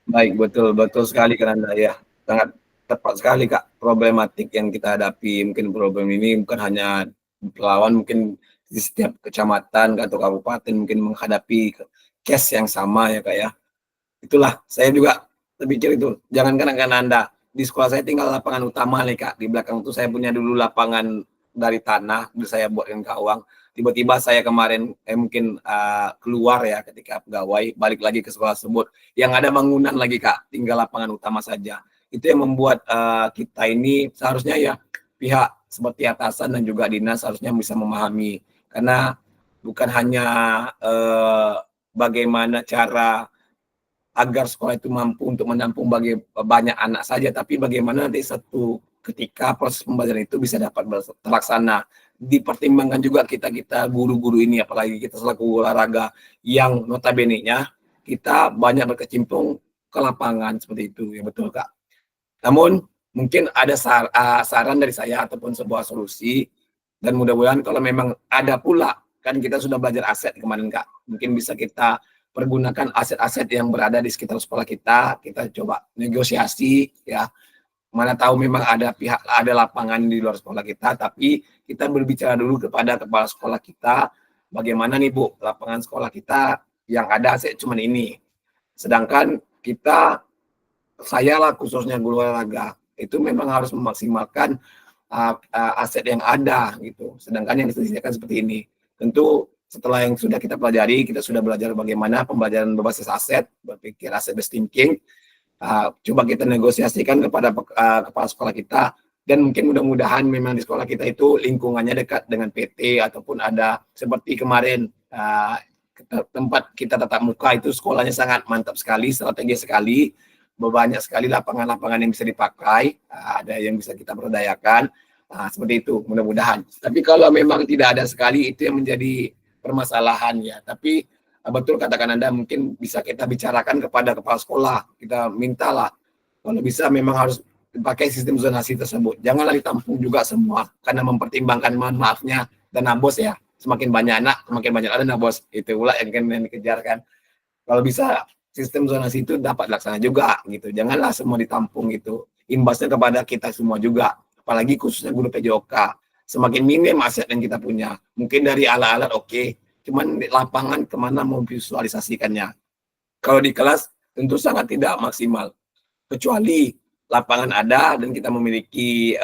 Baik, betul sekali Kak ya. Sangat tepat sekali Kak, problematik yang kita hadapi. Mungkin problem ini bukan hanya Pelalawan, mungkin di setiap kecamatan atau kabupaten mungkin menghadapi case yang sama ya Kak ya. Itulah saya juga terpikir itu. Jangankan Anda, di sekolah saya tinggal lapangan utama nih Kak. Di belakang itu saya punya dulu lapangan dari tanah, saya buatkan kawang. Tiba-tiba saya kemarin mungkin keluar ya ketika pegawai, balik lagi ke sekolah tersebut. Yang ada bangunan lagi Kak, tinggal lapangan utama saja. Itu yang membuat kita ini seharusnya ya pihak seperti atasan dan juga dinas harusnya bisa memahami, karena bukan hanya bagaimana cara agar sekolah itu mampu untuk menampung banyak anak saja, tapi bagaimana nanti satu ketika proses pembelajaran itu bisa dapat terlaksana. Dipertimbangkan juga kita guru-guru ini, apalagi kita selaku olahraga yang notabene-nya kita banyak berkecimpung ke lapangan seperti itu ya, betul Kak. Namun mungkin ada saran dari saya ataupun sebuah solusi, dan mudah-mudahan kalau memang ada pula, kan kita sudah belajar aset kemarin Kak, mungkin bisa kita pergunakan aset-aset yang berada di sekitar sekolah kita coba negosiasi ya. Mana tahu memang ada lapangan di luar sekolah kita, tapi kita berbicara dulu kepada kepala sekolah kita, bagaimana nih Bu, lapangan sekolah kita yang ada aset cuman ini. Sedangkan saya lah khususnya guru olahraga, itu memang harus memaksimalkan aset yang ada gitu. Sedangkan yang disediakan seperti ini. Tentu setelah yang sudah kita pelajari, kita sudah belajar bagaimana pembelajaran berbasis aset, berpikir aset based thinking. Coba kita negosiasikan kepada kepala sekolah kita, dan mungkin mudah-mudahan memang di sekolah kita itu lingkungannya dekat dengan PT ataupun ada seperti kemarin tempat kita tatap muka itu sekolahnya sangat mantap sekali, strategis sekali, banyak sekali lapangan-lapangan yang bisa dipakai, ada yang bisa kita berdayakan, seperti itu mudah-mudahan. Tapi kalau memang tidak ada sekali, itu yang menjadi permasalahan ya. Tapi betul katakan Anda, mungkin bisa kita bicarakan kepada kepala sekolah, kita mintalah kalau bisa memang harus pakai sistem zonasi tersebut. Janganlah ditampung juga semua, karena mempertimbangkan mohon maafnya dana bos ya. Semakin banyak anak, semakin banyak dana bos. Itu pula yang dikejar kan. Kalau bisa sistem zonasi itu dapat laksana juga gitu. Janganlah semua ditampung gitu. Imbasnya kepada kita semua juga. Apalagi khususnya guru PJOK. Semakin minim aset yang kita punya. Mungkin dari alat-alat oke. Cuman di lapangan kemana mau visualisasikannya. Kalau di kelas tentu sangat tidak maksimal. Kecuali lapangan ada dan kita memiliki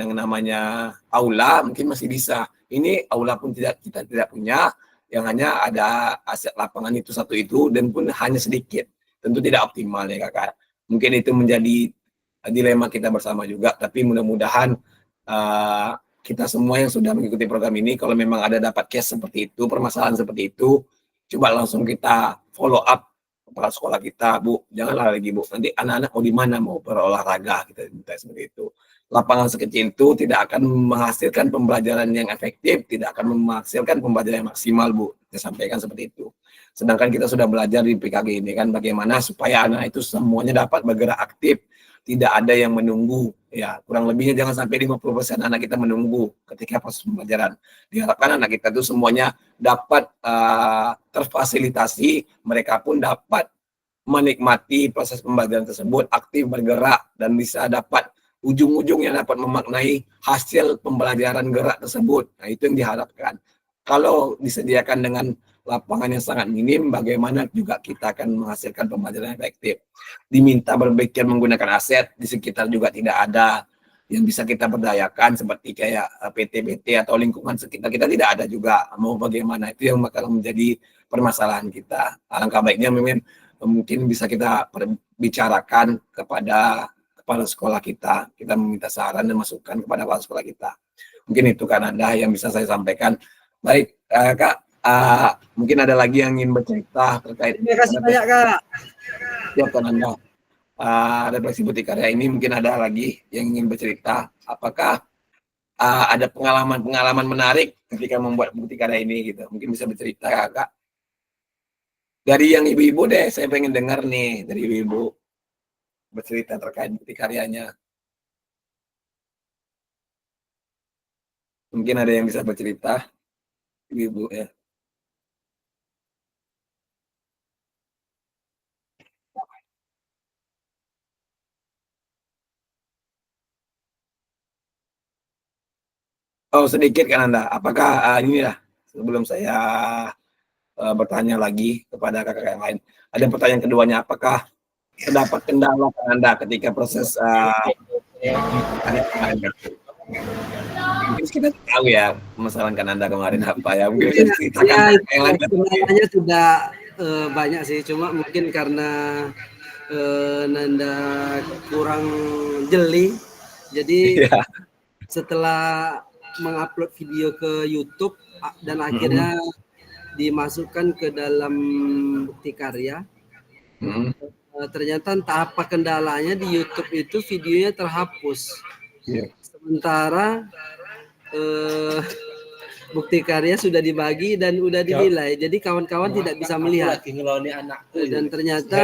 yang namanya aula, mungkin masih bisa. Ini aula pun kita tidak punya, yang hanya ada aset lapangan itu satu itu, dan pun hanya sedikit. Tentu tidak optimal ya kakak. Mungkin itu menjadi dilema kita bersama juga, tapi mudah-mudahan kita semua yang sudah mengikuti program ini, kalau memang ada dapat case seperti itu, permasalahan seperti itu, coba langsung kita follow up kepala sekolah kita, Bu. Janganlah lagi, Bu. Nanti anak-anak mau di mana mau berolahraga, kita minta seperti itu. Lapangan sekecil itu tidak akan menghasilkan pembelajaran yang efektif, tidak akan menghasilkan pembelajaran yang maksimal, Bu. Saya sampaikan seperti itu. Sedangkan kita sudah belajar di PKG ini kan bagaimana supaya anak itu semuanya dapat bergerak aktif, tidak ada yang menunggu, ya kurang lebihnya jangan sampai 50% anak kita menunggu ketika proses pembelajaran. Diharapkan anak kita itu semuanya dapat terfasilitasi, mereka pun dapat menikmati proses pembelajaran tersebut, aktif bergerak, dan bisa dapat ujung-ujungnya dapat memaknai hasil pembelajaran gerak tersebut. Nah itu yang diharapkan. Kalau disediakan dengan lapangan yang sangat minim, bagaimana juga kita akan menghasilkan pembelajaran yang efektif. Diminta berpikir menggunakan aset, di sekitar juga tidak ada yang bisa kita berdayakan seperti kayak PT-PT atau lingkungan sekitar kita tidak ada juga. Mau bagaimana, itu yang bakal menjadi permasalahan kita. Alangkah baiknya memang mungkin bisa kita bicarakan kepada kepala sekolah kita meminta saran dan masukan kepada kepala sekolah kita. Mungkin itu kan Anda yang bisa saya sampaikan. Baik, Kak. Mungkin ada lagi yang ingin bercerita terkait. Terima kasih banyak Kak. Ya kan Anda. Refleksi Bukti Karya ini mungkin ada lagi yang ingin bercerita. Apakah ada pengalaman menarik ketika membuat Bukti Karya ini gitu? Mungkin bisa bercerita Kak. Dari yang ibu-ibu deh, saya pengen dengar nih dari ibu-ibu bercerita terkait Bukti Karyanya. Mungkin ada yang bisa bercerita, ibu-ibu ya. Oh sedikit kan Anda, apakah inilah sebelum saya bertanya lagi kepada kakak yang lain, ada pertanyaan keduanya, apakah terdapat kendala kan Anda ketika proses mungkin kita tahu ya masalah kan Anda kemarin apa ya, mungkin ya, yang lain. Kendalanya sudah banyak sih, cuma mungkin karena Nanda kurang jeli, jadi setelah mengupload video ke YouTube dan akhirnya dimasukkan ke dalam Bukti Karya. Ternyata entah apa kendalanya di YouTube itu videonya terhapus. Sementara Bukti Karya sudah dibagi dan udah dinilai. Jadi kawan-kawan tidak bisa melihat. Dan ternyata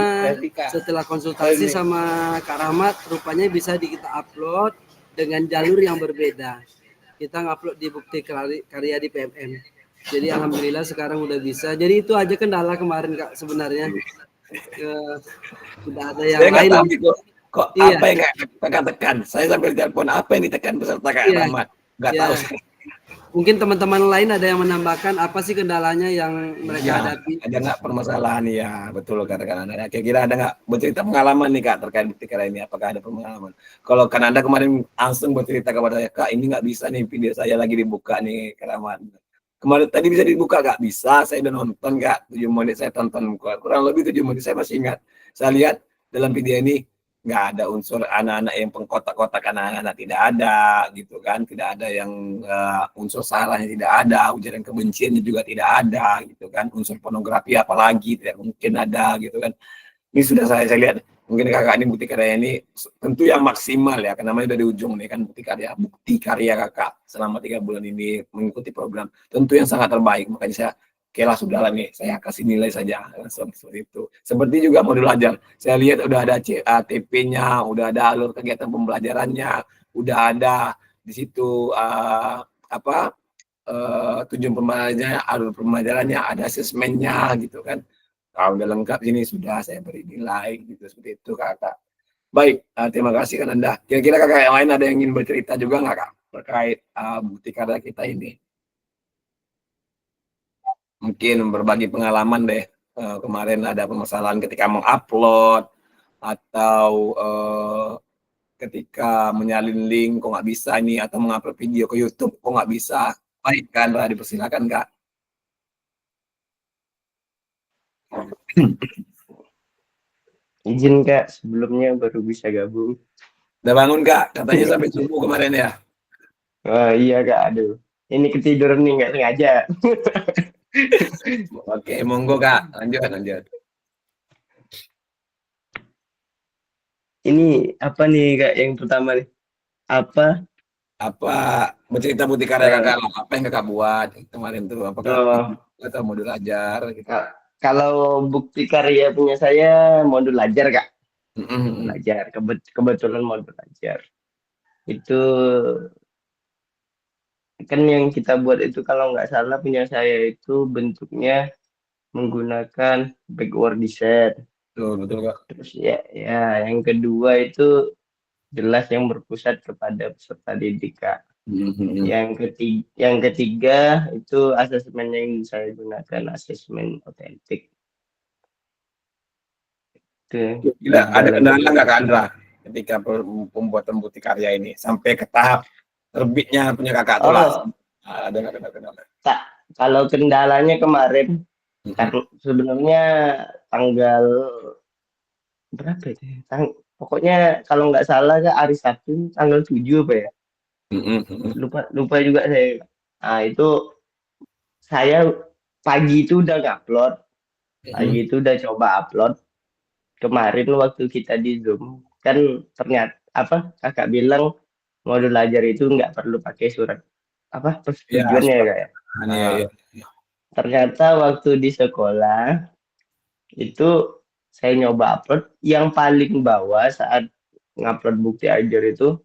setelah konsultasi sama Kak Rahmat, rupanya bisa kita upload dengan jalur yang berbeda. Kita ngupload di Bukti Karya di PMM. Jadi alhamdulillah sekarang udah bisa. Jadi itu aja kendala kemarin Kak sebenarnya. Tidak ada yang Saya nggak lain. tahu gitu. Kok Iya. apa yang kakak tekan? Saya sampai telepon apa yang ditekan peserta Kak Iya. Rahmat? Nggak Iya. tahu saya. Mungkin teman-teman lain ada yang menambahkan apa sih kendalanya yang mereka Ya, hadapi? ada nggak permasalahan ya? Betul katakan Anda. Kira-kira ada nggak bercerita pengalaman nih Kak terkait bukti karya ini? Apakah ada pengalaman? Kalau kan Anda kemarin langsung bercerita kepada saya, Kak ini nggak bisa nih video saya lagi dibuka nih Kak Rahmat. Kemarin tadi bisa dibuka nggak? Bisa, saya udah nonton Kak. 7 menit saya tonton, kurang lebih 7 menit saya masih ingat. Saya lihat dalam video ini nggak ada unsur anak-anak yang pengkotak-kotak anak-anak, tidak ada gitu kan, tidak ada yang unsur salahnya, tidak ada ujaran kebenciannya juga tidak ada gitu kan, unsur pornografi apalagi tidak mungkin ada gitu kan. Ini sudah saya lihat, mungkin kakak ini bukti karya ini tentu yang maksimal ya, karena namanya udah di ujung nih kan, bukti karya kakak selama 3 bulan ini mengikuti program, tentu yang sangat terbaik. Makanya saya oke lah sudah lah nih, saya kasih nilai saja langsung seperti itu. Seperti juga modul ajar, saya lihat udah ada CATP-nya, udah ada alur kegiatan pembelajarannya, udah ada di situ tujuan pembelajarannya, alur pembelajarannya, ada asesmennya gitu kan. Kalau udah lengkap ini sudah saya beri nilai gitu, seperti itu kakak. Baik, terima kasih kan Anda. Kira-kira kakak yang lain ada yang ingin bercerita juga nggak kak terkait bukti karya kita ini? Mungkin berbagi pengalaman deh, kemarin ada permasalahan ketika mengupload atau ketika menyalin link kok nggak bisa ini, atau mengupload video ke YouTube kok nggak bisa. Baik Kandra, dipersilakan Kak. Izin Kak, sebelumnya baru bisa gabung. Udah bangun Kak, katanya sampai subuh kemarin ya. Oh iya Kak, aduh. Ini ketiduran nih nggak sengaja. Oke, monggo Kak, lanjut. Ini apa nih Kak yang pertama nih? Apa bercerita bukti karya kakak lah, apa yang kakak buat kemarin tuh, apakah atau modul ajar gitu. Kalau bukti karya punya saya modul ajar Kak. Modul ajar, kebetulan modul ajar. Itu kan yang kita buat itu kalau nggak salah punya saya itu bentuknya menggunakan backward design. Betul Kak. Terus ya yang kedua itu jelas yang berpusat kepada peserta didik Kak. Yang ketiga itu asesmen yang saya gunakan asesmen otentik. Ada kendala nggak Kak Andra ketika pembuatan bukti karya ini sampai ke tahap terbitnya punya kakak tuh lah? Ada nggak kendala? Kalau kendalanya kemarin sebenarnya tanggal berapa ya? Pokoknya kalau nggak salah hari Sabtu tanggal 7 apa ya? Lupa juga saya. Nah itu saya pagi itu udah ngupload, pagi itu udah coba upload. Kemarin waktu kita di Zoom kan ternyata kakak bilang modul ajar itu nggak perlu pakai surat persetujuannya ya Kak ya. Ternyata waktu di sekolah itu saya nyoba upload yang paling bawah saat ngupload bukti ajar itu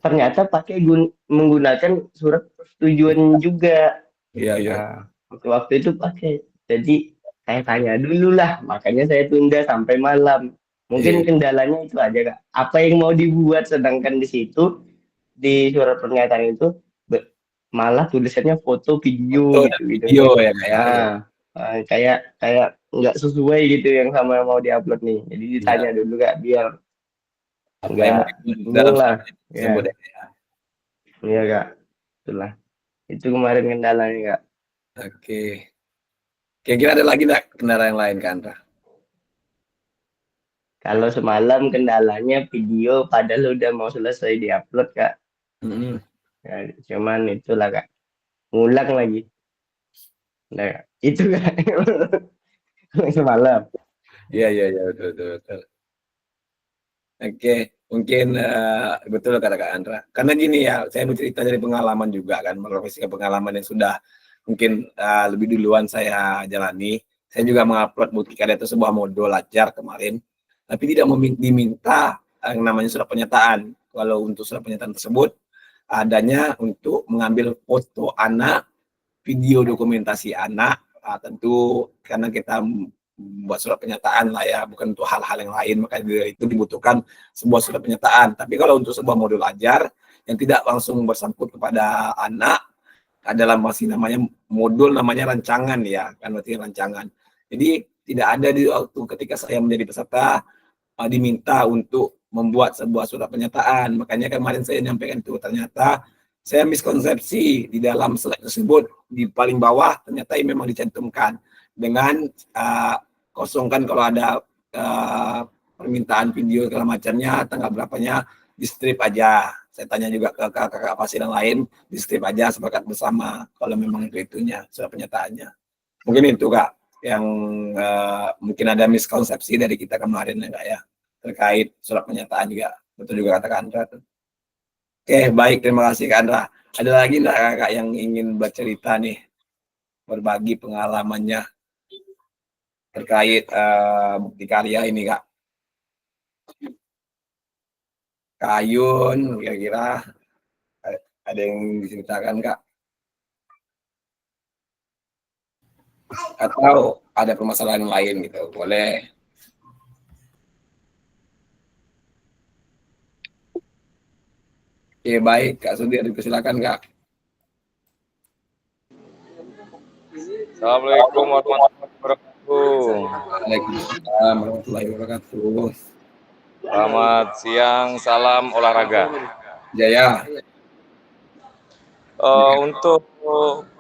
ternyata pakai menggunakan surat persetujuan juga. Iya. Waktu itu pakai. Jadi saya tanya dulu lah, makanya saya tunda sampai malam. Mungkin kendalanya itu aja Kak. Apa yang mau dibuat sedangkan di situ di surat pernyataan itu malah tulisannya foto video gitu. Video ya kayak nggak sesuai gitu yang sama mau diupload nih. Jadi ditanya dulu Kak biar enggak bingung lah. Iya Kak. Itulah. Itu kemarin kendalanya Kak. Oke. Kira-kira ada lagi nggak kendala yang lain Kak Andra? Kalau semalam kendalanya video padahal udah mau selesai diupload Kak. Ya, cuman itulah Kak. Ngulang lagi. Nah, itu Kak. Semalam. Iya, betul. Oke, mungkin betul kata Kak Andra. Karena gini ya, saya bercerita dari pengalaman juga kan, merefleksikan pengalaman yang sudah mungkin lebih duluan saya jalani. Saya juga mengupload bukti karya itu sebuah modul ajar kemarin, tapi tidak diminta yang namanya surat pernyataan. Kalau untuk surat pernyataan tersebut adanya untuk mengambil foto anak, video dokumentasi anak, tentu karena kita buat surat pernyataan lah ya, bukan untuk hal-hal yang lain, maka itu dibutuhkan sebuah surat pernyataan. Tapi kalau untuk sebuah modul ajar yang tidak langsung bersangkut kepada anak, adalah masih namanya modul, namanya rancangan ya, kan berarti rancangan. Jadi tidak ada di waktu ketika saya menjadi peserta diminta untuk membuat sebuah surat pernyataan. Makanya kemarin saya nyampaikan itu, ternyata saya miskonsepsi di dalam slide tersebut, di paling bawah ternyata ini memang dicantumkan dengan kosongkan kalau ada permintaan video segala macamnya, tanggal berapanya di strip aja. Saya tanya juga ke kakak pasien yang lain, di strip aja, sepakat bersama kalau memang itunya surat pernyataannya. Mungkin itu Kak yang mungkin ada miskonsepsi dari kita kemarin ya Kak ya, terkait surat pernyataan juga. Betul juga kata Kak Andra. Oke, baik, terima kasih Kak Andra. Ada lagi enggak Kakak yang ingin bercerita nih, berbagi pengalamannya terkait bukti karya ini Kak? Kak Ayun, kira-kira ada yang diceritakan Kak? Atau ada permasalahan lain gitu, boleh. Oke, baik Kak Sudir, silakan Kak. Assalamualaikum warahmatullahi wabarakatuh. Waalaikumsalam warahmatullahi wabarakatuh. Selamat siang, salam olahraga. Jaya. Untuk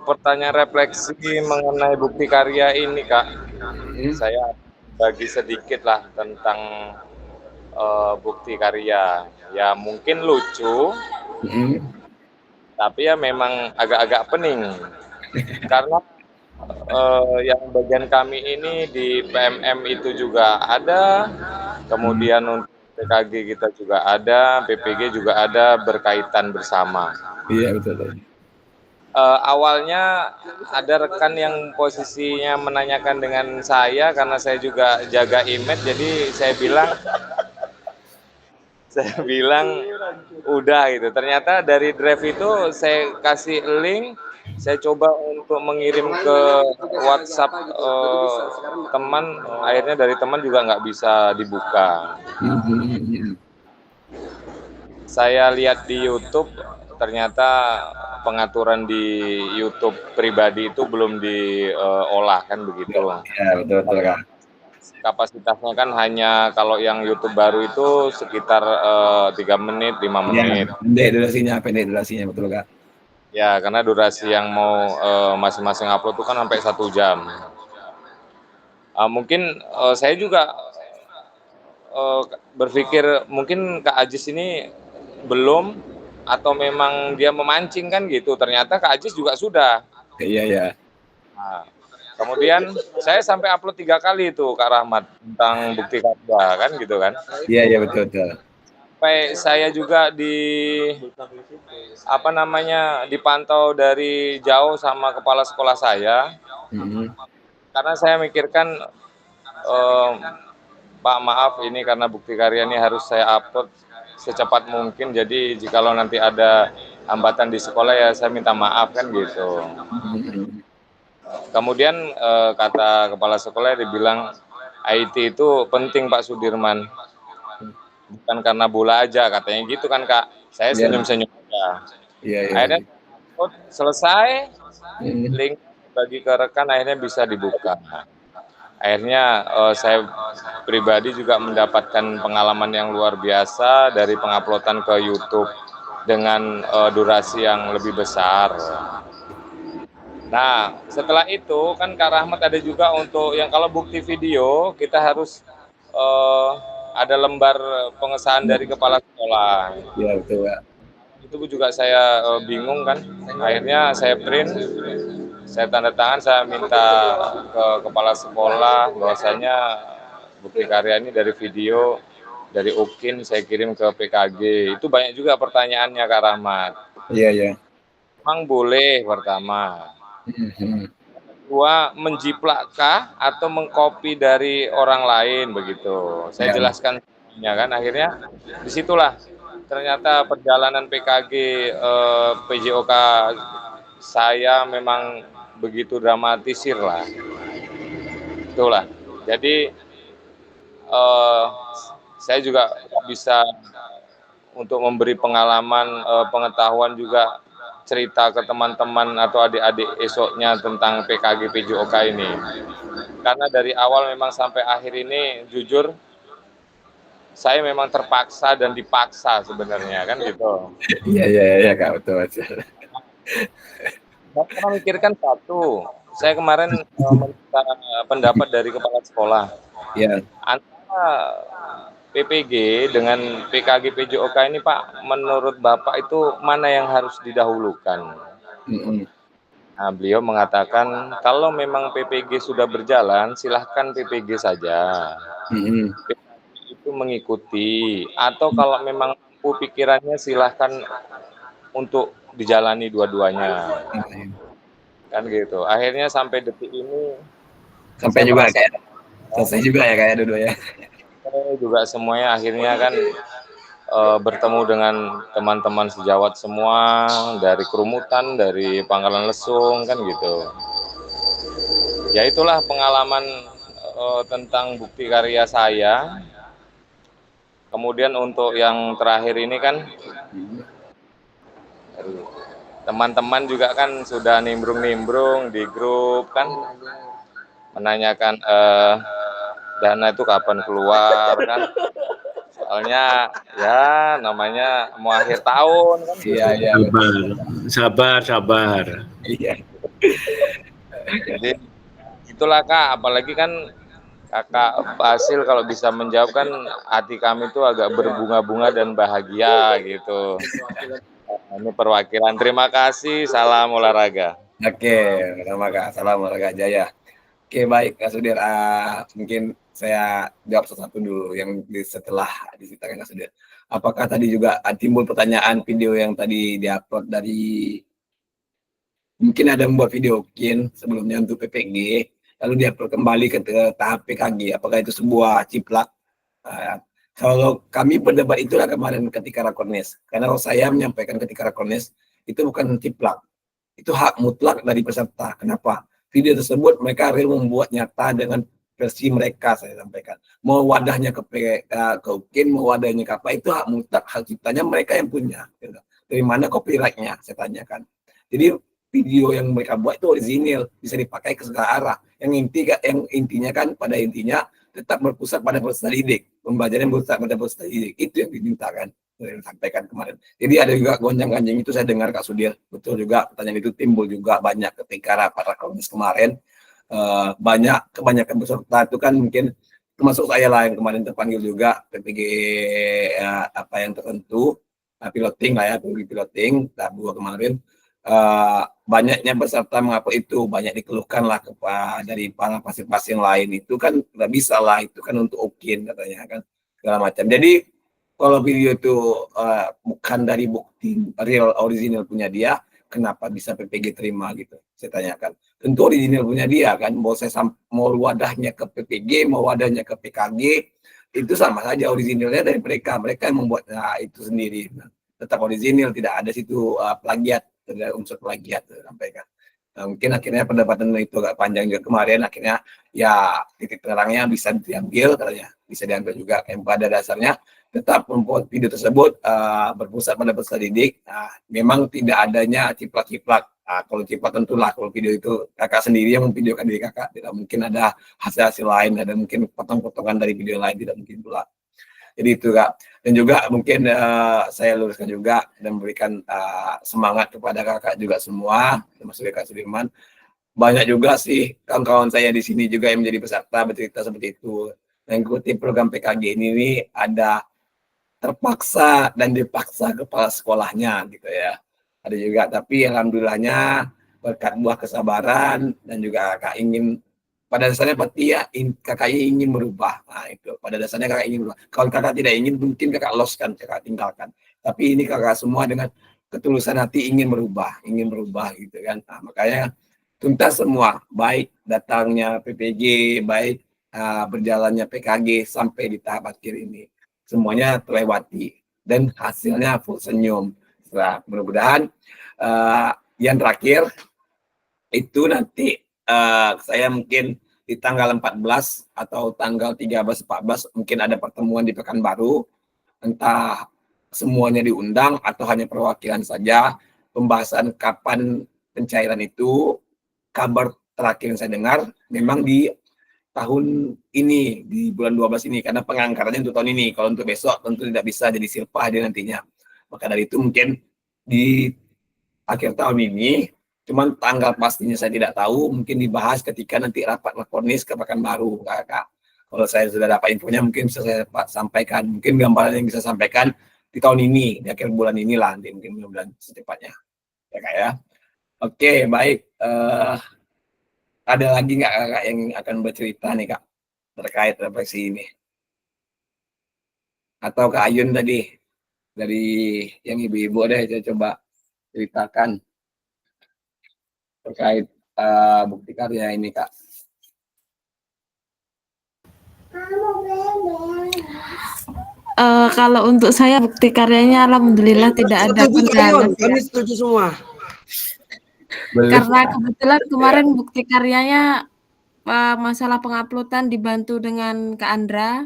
pertanyaan refleksi mengenai bukti karya ini Kak, saya bagi sedikit lah tentang bukti karya. Ya mungkin lucu, tapi ya memang agak-agak pening. Karena yang bagian kami ini di PMM itu juga ada, kemudian untuk PKG kita juga ada, PPG juga ada, berkaitan bersama. Iya betul. Awalnya ada rekan yang posisinya menanyakan dengan saya karena saya juga jaga image, jadi saya bilang udah gitu. Ternyata dari drive itu saya kasih link, saya coba untuk mengirim ke WhatsApp teman, akhirnya dari teman juga nggak bisa dibuka. Saya lihat di YouTube, ternyata pengaturan di YouTube pribadi itu belum diolah kan begitu. Ya betul Kak. Kapasitasnya kan hanya kalau yang YouTube baru itu sekitar 3 menit, 5 menit. Ya, pendek durasinya betul Kak. Ya, karena durasi yang mau masing-masing upload itu kan sampai 1 jam. Mungkin saya juga berpikir mungkin Kak Ajis ini belum, atau memang dia memancing kan gitu. Ternyata Kak Ajis juga sudah. Iya. Nah, kemudian saya sampai upload 3 kali itu Kak Rahmat tentang bukti karya kan gitu kan. Iya betul. Sampai saya juga dipantau dari jauh sama kepala sekolah saya. Karena saya mikirkan Pak maaf ini karena bukti karya ini harus saya upload secepat mungkin, jadi jikalau nanti ada hambatan di sekolah ya saya minta maaf kan gitu. Kemudian kata kepala sekolah dia bilang IT itu penting Pak Sudirman, bukan karena bola aja katanya gitu kan Kak. Saya senyum-senyum aja. Akhirnya selesai, link bagi ke rekan akhirnya bisa dibuka. Akhirnya saya pribadi juga mendapatkan pengalaman yang luar biasa dari penguploadan ke YouTube dengan durasi yang lebih besar. Nah, setelah itu kan Kak Rahmat ada juga untuk yang kalau bukti video kita harus ada lembar pengesahan dari kepala sekolah. Iya betul Kak. Itu juga saya bingung kan. Akhirnya saya print, saya tanda tangan, saya minta ke kepala sekolah bahwasanya bukti karya ini dari video, dari UKIN, saya kirim ke PKG. Itu banyak juga pertanyaannya Kak Rahmat. Iya. Memang boleh pertama. Kedua, menjiplakkah atau mengcopy dari orang lain begitu. Saya jelaskan kan. Akhirnya disitulah ternyata perjalanan PKG PJOK saya memang begitu dramatisir lah. Itulah. Jadi saya juga bisa untuk memberi pengalaman, pengetahuan juga cerita ke teman-teman atau adik-adik esoknya tentang PKG PJOK ini. Karena dari awal memang sampai akhir ini jujur saya memang terpaksa dan dipaksa sebenarnya kan gitu. Iya Kak, betul. Saya memikirkan satu, saya kemarin meminta pendapat dari kepala sekolah. Iya. Antara PPG dengan PKG PJOK ini Pak, menurut Bapak itu mana yang harus didahulukan? Nah, beliau mengatakan kalau memang PPG sudah berjalan, silahkan PPG saja. PPG itu mengikuti, atau kalau memang mampu pikirannya silahkan untuk dijalani dua-duanya. Kan gitu. Akhirnya sampai detik ini Sampai juga kayak selesai juga ya kayak dua-duanya. Juga semuanya akhirnya kan bertemu dengan teman-teman sejawat semua dari Kerumutan, dari Pangkalan Lesung kan gitu. Ya itulah pengalaman tentang bukti karya saya. Kemudian untuk yang terakhir ini kan teman-teman juga kan sudah nimbrung-nimbrung di grup kan menanyakan dana itu kapan keluar kan. Soalnya ya namanya mau akhir tahun kan. Iya. Sabar. Iya. Jadi itulah Kak, apalagi kan Kakak Basil kalau bisa menjawab kan hati kami itu agak berbunga-bunga dan bahagia gitu. Ini perwakilan. Terima kasih. Salam olahraga. Oke, sama Kak. Salam olahraga jaya. Oke, baik Kak Sudir. Mungkin saya jawab satu-satu dulu yang setelah diceritakan Kak Sudir. Apakah tadi juga timbul pertanyaan video yang tadi diupload dari mungkin ada membuat video mungkin sebelumnya untuk PPG lalu diupload kembali ke tahap PKG. Apakah itu sebuah ciplak? Kalau kami berdebat itulah kemarin ketika Rakornes. Karena kalau saya menyampaikan ketika Rakornes itu bukan ciplak. Itu hak mutlak dari peserta. Kenapa? Video tersebut mereka real membuat nyata dengan versi mereka, saya sampaikan. Mau wadahnya ke UKIN, mau wadahnya ke apa, itu hak mutlak, hak ciptanya mereka yang punya. Dari mana copyright-nya, saya tanyakan. Jadi video yang mereka buat itu original, bisa dipakai ke segala arah. Yang intinya kan pada intinya tetap berpusat pada peserta didik. Pembelajaran berpusat pada peserta didik. Itu yang dimintakan, yang disampaikan kemarin. Jadi ada juga gonjang-ganjing itu saya dengar Kak Sudir. Betul juga pertanyaan itu timbul juga banyak ketika rapat Rakornes kemarin. Kebanyakan peserta itu kan mungkin termasuk saya lah yang kemarin terpanggil juga PPG apa yang tertentu piloting lah ya, piloting tahap 2 kemarin. Banyaknya peserta mengapa itu banyak dikeluhkan lah dari para pasien-pasien lain itu kan nggak bisa lah, itu kan untuk UKIN katanya kan segala macam. Jadi kalau video itu bukan dari bukti real original punya dia, kenapa bisa PPG terima gitu? Saya tanyakan. Tentu original punya dia kan, mau wadahnya ke PPG, mau wadahnya ke PKG, itu sama saja originalnya dari mereka yang membuat itu sendiri. Tetap original, tidak ada situ plagiat, tidak ada unsur plagiat, sampaikan. Mungkin akhirnya perdebatan itu agak panjang juga kemarin, akhirnya ya titik terangnya bisa diambil, katanya bisa diambil juga. Yang pada dasarnya tetap membuat video tersebut berpusat pada peserta didik. Memang tidak adanya ciplak-ciplak. Kalau ciplak tentulah, kalau video itu kakak sendiri yang memvideokan diri kakak, tidak mungkin ada hasil-hasil lain, ada mungkin potong-potongan dari video lain, tidak mungkin pula. Jadi itu Kak. Dan juga mungkin saya luruskan juga dan memberikan semangat kepada kakak juga semua, termasuk Kak Sudirman. Banyak juga sih kawan-kawan saya di sini juga yang menjadi peserta bercerita seperti itu. Mengikuti program PKG ini ada terpaksa dan dipaksa kepala sekolahnya gitu ya. Ada juga, tapi alhamdulillahnya berkat buah kesabaran dan juga kakak ingin, pada dasarnya pasti ya kakak ingin merubah. Nah itu pada dasarnya kakak ingin merubah. Kalau kakak tidak ingin mungkin kakak loskan, kakak tinggalkan. Tapi ini kakak semua dengan ketulusan hati ingin merubah gitu kan. Nah, makanya tuntas semua, baik datangnya PPG, baik berjalannya PKG sampai di tahap akhir ini. Semuanya terlewati dan hasilnya full senyum. Nah, mudah-mudahan yang terakhir itu nanti saya mungkin di tanggal 14 atau tanggal 13-14 mungkin ada pertemuan di Pekanbaru, entah semuanya diundang atau hanya perwakilan saja. Pembahasan kapan pencairan itu, kabar terakhir yang saya dengar memang di tahun ini, di bulan 12 ini, karena pengangkarannya untuk tahun ini. Kalau untuk besok tentu tidak bisa jadi silpa dia nantinya. Maka dari itu mungkin di akhir tahun ini, cuman tanggal pastinya saya tidak tahu, mungkin dibahas ketika nanti rapat Makornis ke Pekanbaru, Kakak. Kalau saya sudah dapat infonya mungkin bisa saya sampaikan, mungkin gambaran yang bisa sampaikan di tahun ini, di akhir bulan inilah, nanti mungkin mudah-mudahan secepatnya. Ya Kak ya. Oke, baik. Ada lagi nggak Kakak yang akan bercerita nih Kak, terkait refleksi ini? Atau Kak Ayun tadi, dari yang ibu-ibu deh, saya coba ceritakan terkait bukti karya ini Kak. Kalau untuk saya bukti karyanya alhamdulillah tidak ada Setuju, Kak kendala. Ayun. Kami setuju semua. Karena kebetulan kemarin bukti karyanya masalah penguploadan dibantu dengan Kak Andra.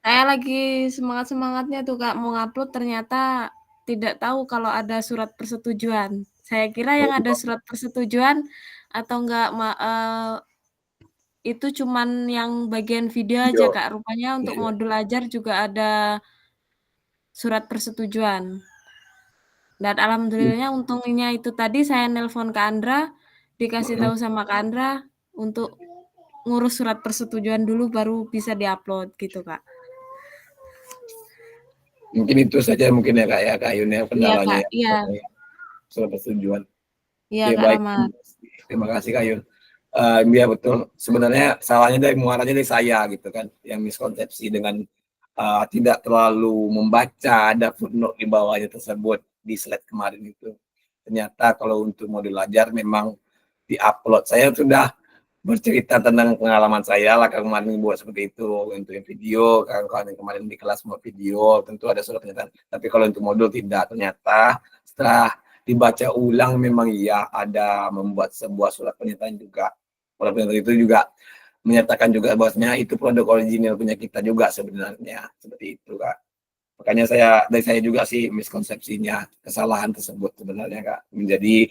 Saya lagi semangat-semangatnya tuh Kak mau ngupload, ternyata tidak tahu kalau ada surat persetujuan. Saya kira yang ada surat persetujuan atau enggak itu cuman yang bagian video aja Kak. Rupanya untuk modul ajar juga ada surat persetujuan. Dan alhamdulillahnya untungnya itu tadi saya nelpon Kak Andra, dikasih tahu sama Kak Andra untuk ngurus surat persetujuan dulu baru bisa diupload gitu Kak. Mungkin itu saja mungkin ya Kak ya, Kak Ayun ya, kendalanya. Iya. Surat persetujuan. Iya Kak baik. Rahmat. Terima kasih Kak Ayun. Iya betul. Sebenarnya salahnya muaranya dari saya gitu kan, yang miskonsepsi dengan tidak terlalu membaca ada footnote di bawahnya tersebut di slide kemarin itu. Ternyata kalau untuk modul ajar memang di-upload. Saya sudah bercerita tentang pengalaman saya lah kemarin buat seperti itu untuk yang video, kawan-kawan yang kemarin di kelas mau video tentu ada surat pernyataan. Tapi kalau untuk modul tidak, ternyata setelah dibaca ulang memang iya ada membuat sebuah surat pernyataan juga. Surat pernyataan itu juga menyatakan juga bahwasanya itu produk original punya kita juga sebenarnya, seperti itu Kak. Makanya dari saya juga sih miskonsepsinya, kesalahan tersebut sebenarnya Kak, menjadi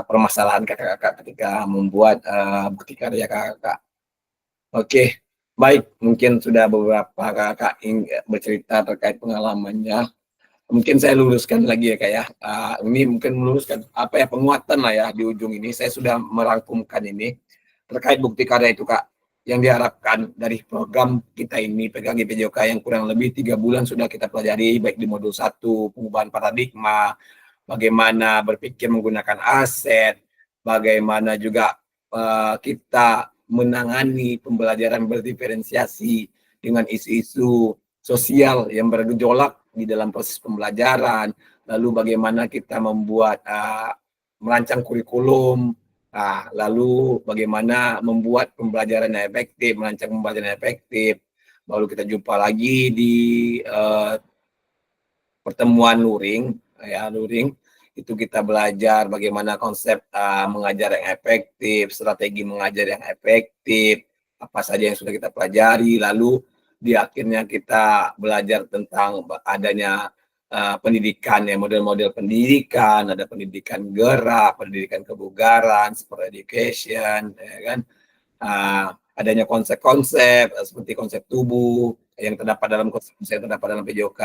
permasalahan kakak-kakak ketika membuat bukti karya kakak. Oke, baik, mungkin sudah beberapa kakak bercerita terkait pengalamannya. Mungkin saya luruskan lagi ya Kak ya. Ini mungkin meluruskan apa ya, penguatan lah ya di ujung ini. Saya sudah merangkumkan ini terkait bukti karya itu Kak, yang diharapkan dari program kita ini PKG PJOK yang kurang lebih 3 bulan sudah kita pelajari, baik di modul 1 pengubahan paradigma, bagaimana berpikir menggunakan aset, bagaimana juga kita menangani pembelajaran berdiferensiasi dengan isu-isu sosial yang bergejolak di dalam proses pembelajaran, lalu bagaimana kita membuat merancang kurikulum, lalu bagaimana membuat pembelajaran yang efektif, merancang pembelajaran yang efektif. Lalu kita jumpa lagi di pertemuan luring, ya luring itu kita belajar bagaimana konsep mengajar yang efektif, strategi mengajar yang efektif, apa saja yang sudah kita pelajari. Lalu di akhirnya kita belajar tentang adanya pendidikan ya, model-model pendidikan, ada pendidikan gerak, pendidikan kebugaran, sport education, ya kan, adanya konsep-konsep seperti konsep tubuh yang terdapat dalam konsep yang terdapat dalam PJOK.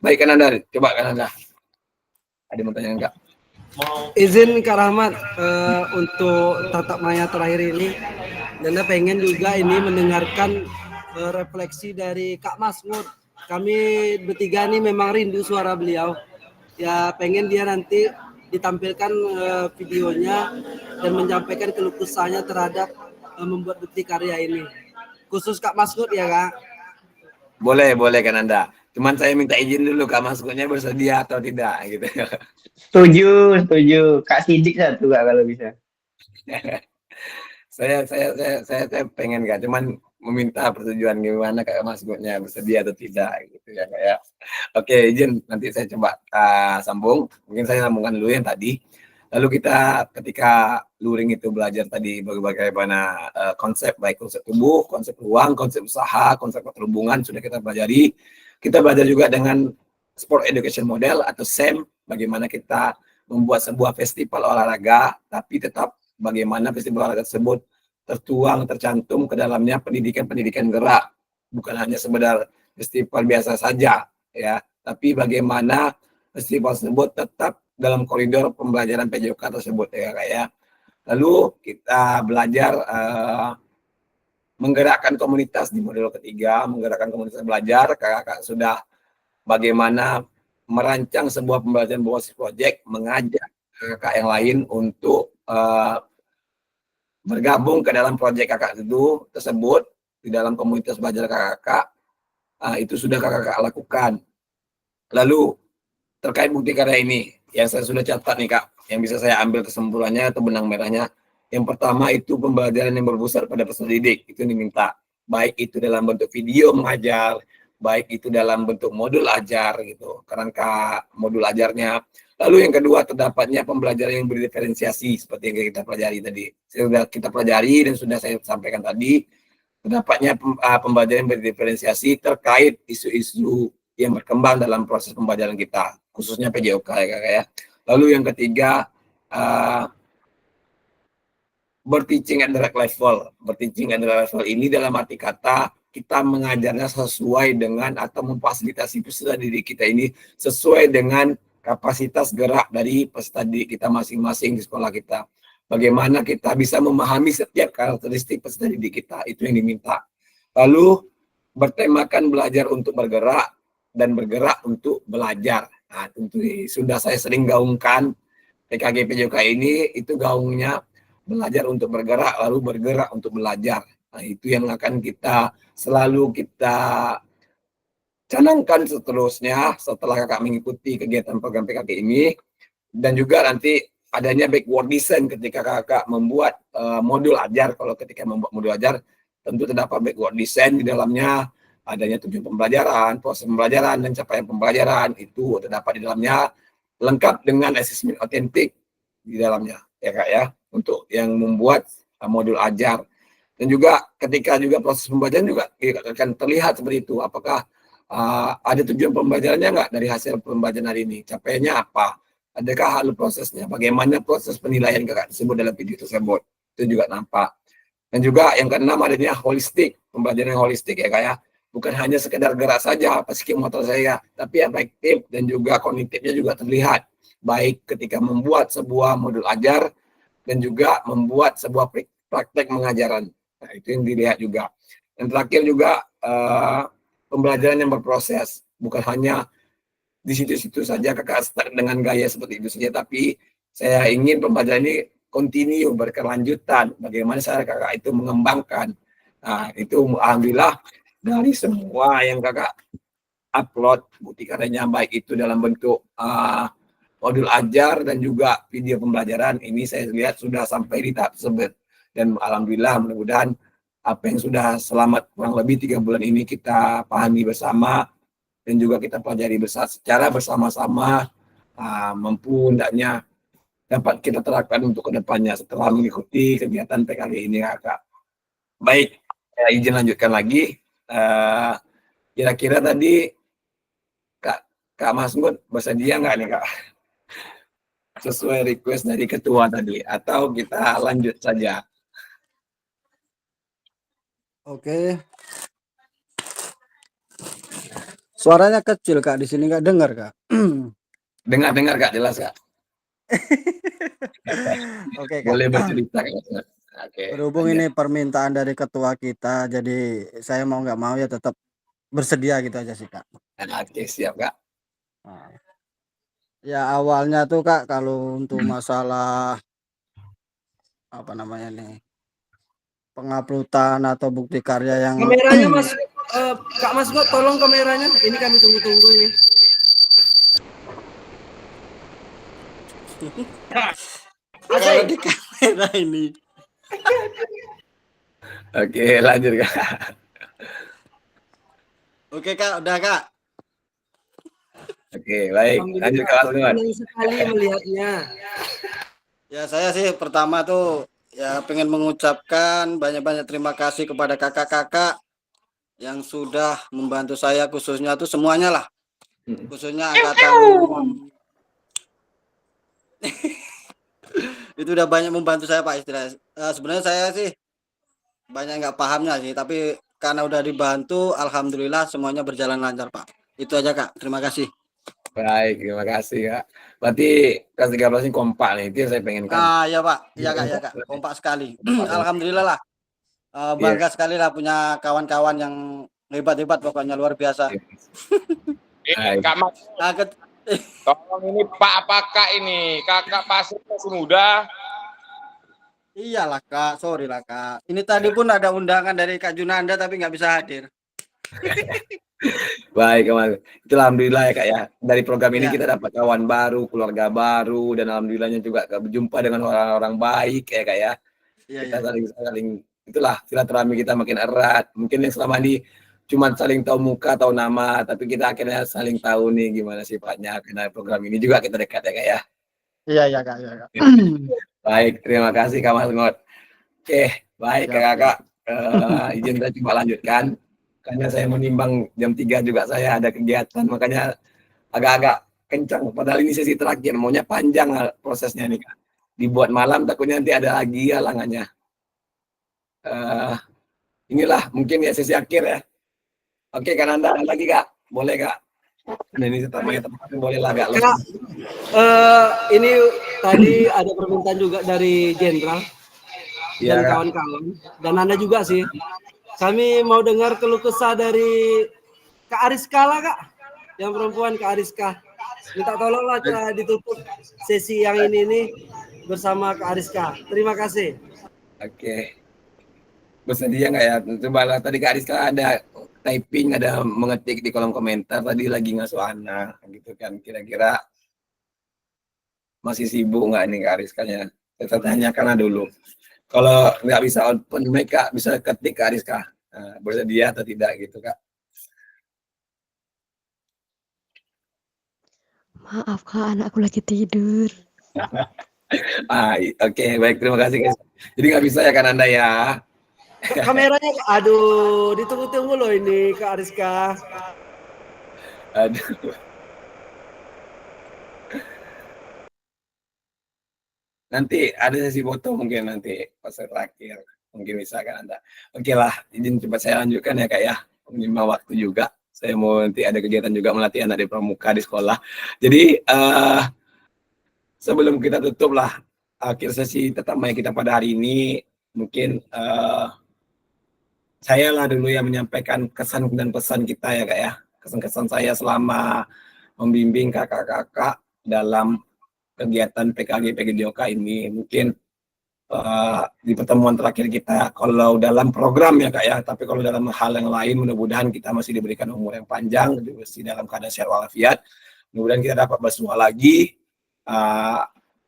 Baik kan Anda, coba kan Anda, ada mau tanya enggak? Izin Kak Rahmat untuk tatap maya terakhir ini, Nanda pengen juga ini mendengarkan refleksi dari Kak Masmud. Kami bertiga nih memang rindu suara beliau. Ya pengen dia nanti ditampilkan videonya dan menyampaikan keluh kesahnya terhadap membuat bukti karya ini. Khusus Kak Masmud ya Kak. Boleh kan Anda. Cuman saya minta izin dulu Kak Masmudnya bersedia atau tidak gitu. Setuju. Kak Sidik satu Kak kalau bisa. saya pengen Kak, cuman meminta persetujuan gimana Kak Masmudnya bersedia atau tidak gitu ya Kak. Oke, izin nanti saya coba sambung. Mungkin saya sambungkan dulu yang tadi. Lalu kita ketika luring itu belajar tadi bagaimana konsep, baik konsep tubuh, konsep ruang, konsep usaha, konsep perhubungan sudah kita pelajari. Kita belajar juga dengan Sport Education Model atau SEM, bagaimana kita membuat sebuah festival olahraga, tapi tetap bagaimana festival olahraga tersebut tertuang, tercantum ke dalamnya pendidikan-pendidikan gerak, bukan hanya sekedar festival biasa saja, ya, tapi bagaimana festival tersebut tetap dalam koridor pembelajaran PJOK tersebut, ya Kak ya. Lalu kita belajar menggerakkan komunitas di modul ketiga, menggerakkan komunitas belajar. Kakak sudah bagaimana merancang sebuah pembelajaran berbasis project, mengajak kakak yang lain untuk bergabung ke dalam proyek kakak itu tersebut di dalam komunitas belajar kakak. Itu sudah kakak lakukan. Lalu terkait bukti karya ini yang saya sudah catat nih Kak, yang bisa saya ambil kesimpulannya atau benang merahnya. Yang pertama itu pembelajaran yang berpusat pada peserta didik, itu diminta. Baik itu dalam bentuk video mengajar, baik itu dalam bentuk modul ajar gitu, kerangka modul ajarnya. Lalu yang kedua terdapatnya pembelajaran yang berdiferensiasi seperti yang kita pelajari tadi. Sudah kita pelajari dan sudah saya sampaikan tadi, terdapatnya pembelajaran yang berdiferensiasi terkait isu-isu yang berkembang dalam proses pembelajaran kita, khususnya PJOK ya Kakak ya. Lalu yang ketiga, berteaching at the right level. Berteaching at the right level ini dalam arti kata kita mengajarnya sesuai dengan atau memfasilitasi peserta didik kita ini sesuai dengan kapasitas gerak dari peserta didik kita masing-masing di sekolah kita. Bagaimana kita bisa memahami setiap karakteristik peserta didik kita, itu yang diminta. Lalu bertemakan belajar untuk bergerak dan bergerak untuk belajar. Nah, tentu sudah saya sering gaungkan PKG PJOK ini, itu gaungnya belajar untuk bergerak, lalu bergerak untuk belajar. Nah, itu yang akan kita selalu kita canangkan seterusnya setelah kakak mengikuti kegiatan program PKG ini. Dan juga nanti adanya backward design ketika kakak membuat modul ajar. Kalau ketika membuat modul ajar, tentu terdapat backward design di dalamnya, adanya tujuan pembelajaran, proses pembelajaran, dan capaian pembelajaran, itu terdapat di dalamnya, lengkap dengan asesmen otentik di dalamnya, ya Kak ya, untuk yang membuat modul ajar. Dan juga ketika juga proses pembelajaran juga akan terlihat seperti itu, apakah ada tujuan pembelajarannya nggak dari hasil pembelajaran hari ini, capaiannya apa, adakah hal prosesnya, bagaimana proses penilaian kakak tersebut dalam video tersebut, itu juga nampak. Dan juga yang keenam adanya holistik, pembelajaran yang holistik ya Kak ya. Bukan hanya sekedar gerak saja psikomotor saya, tapi efektif dan juga kognitifnya juga terlihat. Baik ketika membuat sebuah modul ajar dan juga membuat sebuah praktek mengajaran. Nah, itu yang dilihat juga. Dan terakhir juga pembelajaran yang berproses. Bukan hanya di situ-situ saja kakak start dengan gaya seperti itu saja, tapi saya ingin pembelajaran ini continue, berkelanjutan. Bagaimana cara kakak itu mengembangkan. Nah, itu alhamdulillah dari semua yang kakak upload bukti karyanya, baik itu dalam bentuk modul ajar dan juga video pembelajaran, ini saya lihat sudah sampai di tahap tersebut. Dan alhamdulillah mudah-mudahan apa yang sudah selamat kurang lebih 3 bulan ini kita pahami bersama dan juga kita pelajari secara bersama-sama, mampu hendaknya dapat kita terapkan untuk kedepannya setelah mengikuti kegiatan PKG ini kakak. Baik, saya izin lanjutkan lagi. Kira-kira tadi Kak Masmud bersedia nggak nih Kak? Sesuai request dari ketua tadi, atau kita lanjut saja? Oke. Suaranya kecil Kak, di sini nggak dengar Kak. Dengar Kak, jelas Kak. Oke Kak. Boleh bercerita Kak. Oke, berhubung ini permintaan dari ketua kita, jadi saya mau nggak mau ya tetap bersedia gitu aja sih Kak. Oke, siap Kak. Ya awalnya tuh Kak, kalau untuk masalah apa namanya nih, penguploadan atau bukti karya yang kameranya Mas, Kak Mas Got, tolong kameranya, ini kami tunggu-tunggu ini. Kalau di kamera ini. Oke, lanjut Kak. Oke Kak, udah Kak. Oke, baik. Lanjut Kak. Senang sekali melihatnya. Ya saya sih pertama tuh ya pengen mengucapkan banyak-banyak terima kasih kepada kakak-kakak yang sudah membantu saya, khususnya tuh semuanya lah, khususnya angkatan itu udah banyak membantu saya Pak istilahnya. Sebenarnya saya sih banyak nggak pahamnya sih, tapi karena udah dibantu, alhamdulillah semuanya berjalan lancar Pak. Itu aja Kak, terima kasih. Baik, terima kasih Kak. Berarti kelas 13 ini kompak nih, itu yang saya pengen kan. Ya Pak, iya Kak, kompak sekali. Alhamdulillah lah, bangga sekali lah punya kawan-kawan yang hebat-hebat pokoknya, luar biasa. Kak Mas, tolong ini Pak apakah ini kakak Pasir masih muda? Iyalah Kak, sorry lah Kak. Ini tadi pun ada undangan dari Kak Junanda tapi nggak bisa hadir. Baik, Kamal. Itu alhamdulillah ya Kak ya. Dari program ini kita dapat kawan baru, keluarga baru, dan alhamdulillahnya juga berjumpa dengan orang-orang baik ya Kak ya. Kita saling itulah silaturahmi kita makin erat. Mungkin yang selama ini cuma saling tahu muka, tahu nama, tapi kita akhirnya saling tahu nih gimana sifatnya. Karena program ini juga kita dekat ya Kak ya. Iya Kak. Baik, terima kasih Kak Mas Ngot. Oke, baik Kakak. Izin saya coba lanjutkan. Karena saya menimbang jam 3 juga saya ada kegiatan, makanya agak-agak kencang. Padahal ini sesi terakhir, maunya panjang prosesnya nih Kak. Dibuat malam, takutnya nanti ada lagi halangannya. Inilah mungkin ya sesi akhir ya. Oke, kan Anda ada lagi Kak? Boleh Kak? Nah, ini teman boleh lah Kak. Ini tadi ada permintaan juga dari Jenderal dan kawan-kawan, dan Anda juga sih. Kami mau dengar keluh kesah dari Kak Ariska lah Kak, yang perempuan Kak Ariska. Minta tolonglah ditutup sesi yang ini nih bersama Kak Ariska. Terima kasih. Oke. Bersedia nggak ya? Coba lah, tadi Kak Ariska ada typing, ada mengetik di kolom komentar, tadi lagi ngasuh anak gitu kan. Kira-kira masih sibuk nggak nih Kak Ariskanya? Saya tanyakan dulu. Kalau nggak bisa open mic Kak, bisa ketik Kak Ariska. Bersedia atau tidak gitu Kak? Maaf Kak, anakku lagi tidur. Oke, baik, terima kasih guys. Jadi nggak bisa ya kan Anda ya? Kameranya, aduh, ditunggu-tunggu loh ini Kak Ariska. Aduh. Nanti ada sesi foto mungkin nanti pas terakhir. Mungkin bisa kan Anda. Oke lah, izin coba saya lanjutkan ya Kak ya. Minimal waktu juga. Saya mau nanti ada kegiatan juga melatih anak di pramuka di sekolah. Jadi sebelum kita tutup lah akhir sesi tetap main kita pada hari ini, mungkin saya lah dulu yang menyampaikan kesan dan pesan kita ya Kak ya. Kesan-kesan saya selama membimbing kakak-kakak dalam kegiatan PKG PGJOK ini. Mungkin di pertemuan terakhir kita, kalau dalam program ya Kak ya, tapi kalau dalam hal yang lain mudah-mudahan kita masih diberikan umur yang panjang, masih dalam keadaan sehat walafiat. Mudah-mudahan kita dapat bersua lagi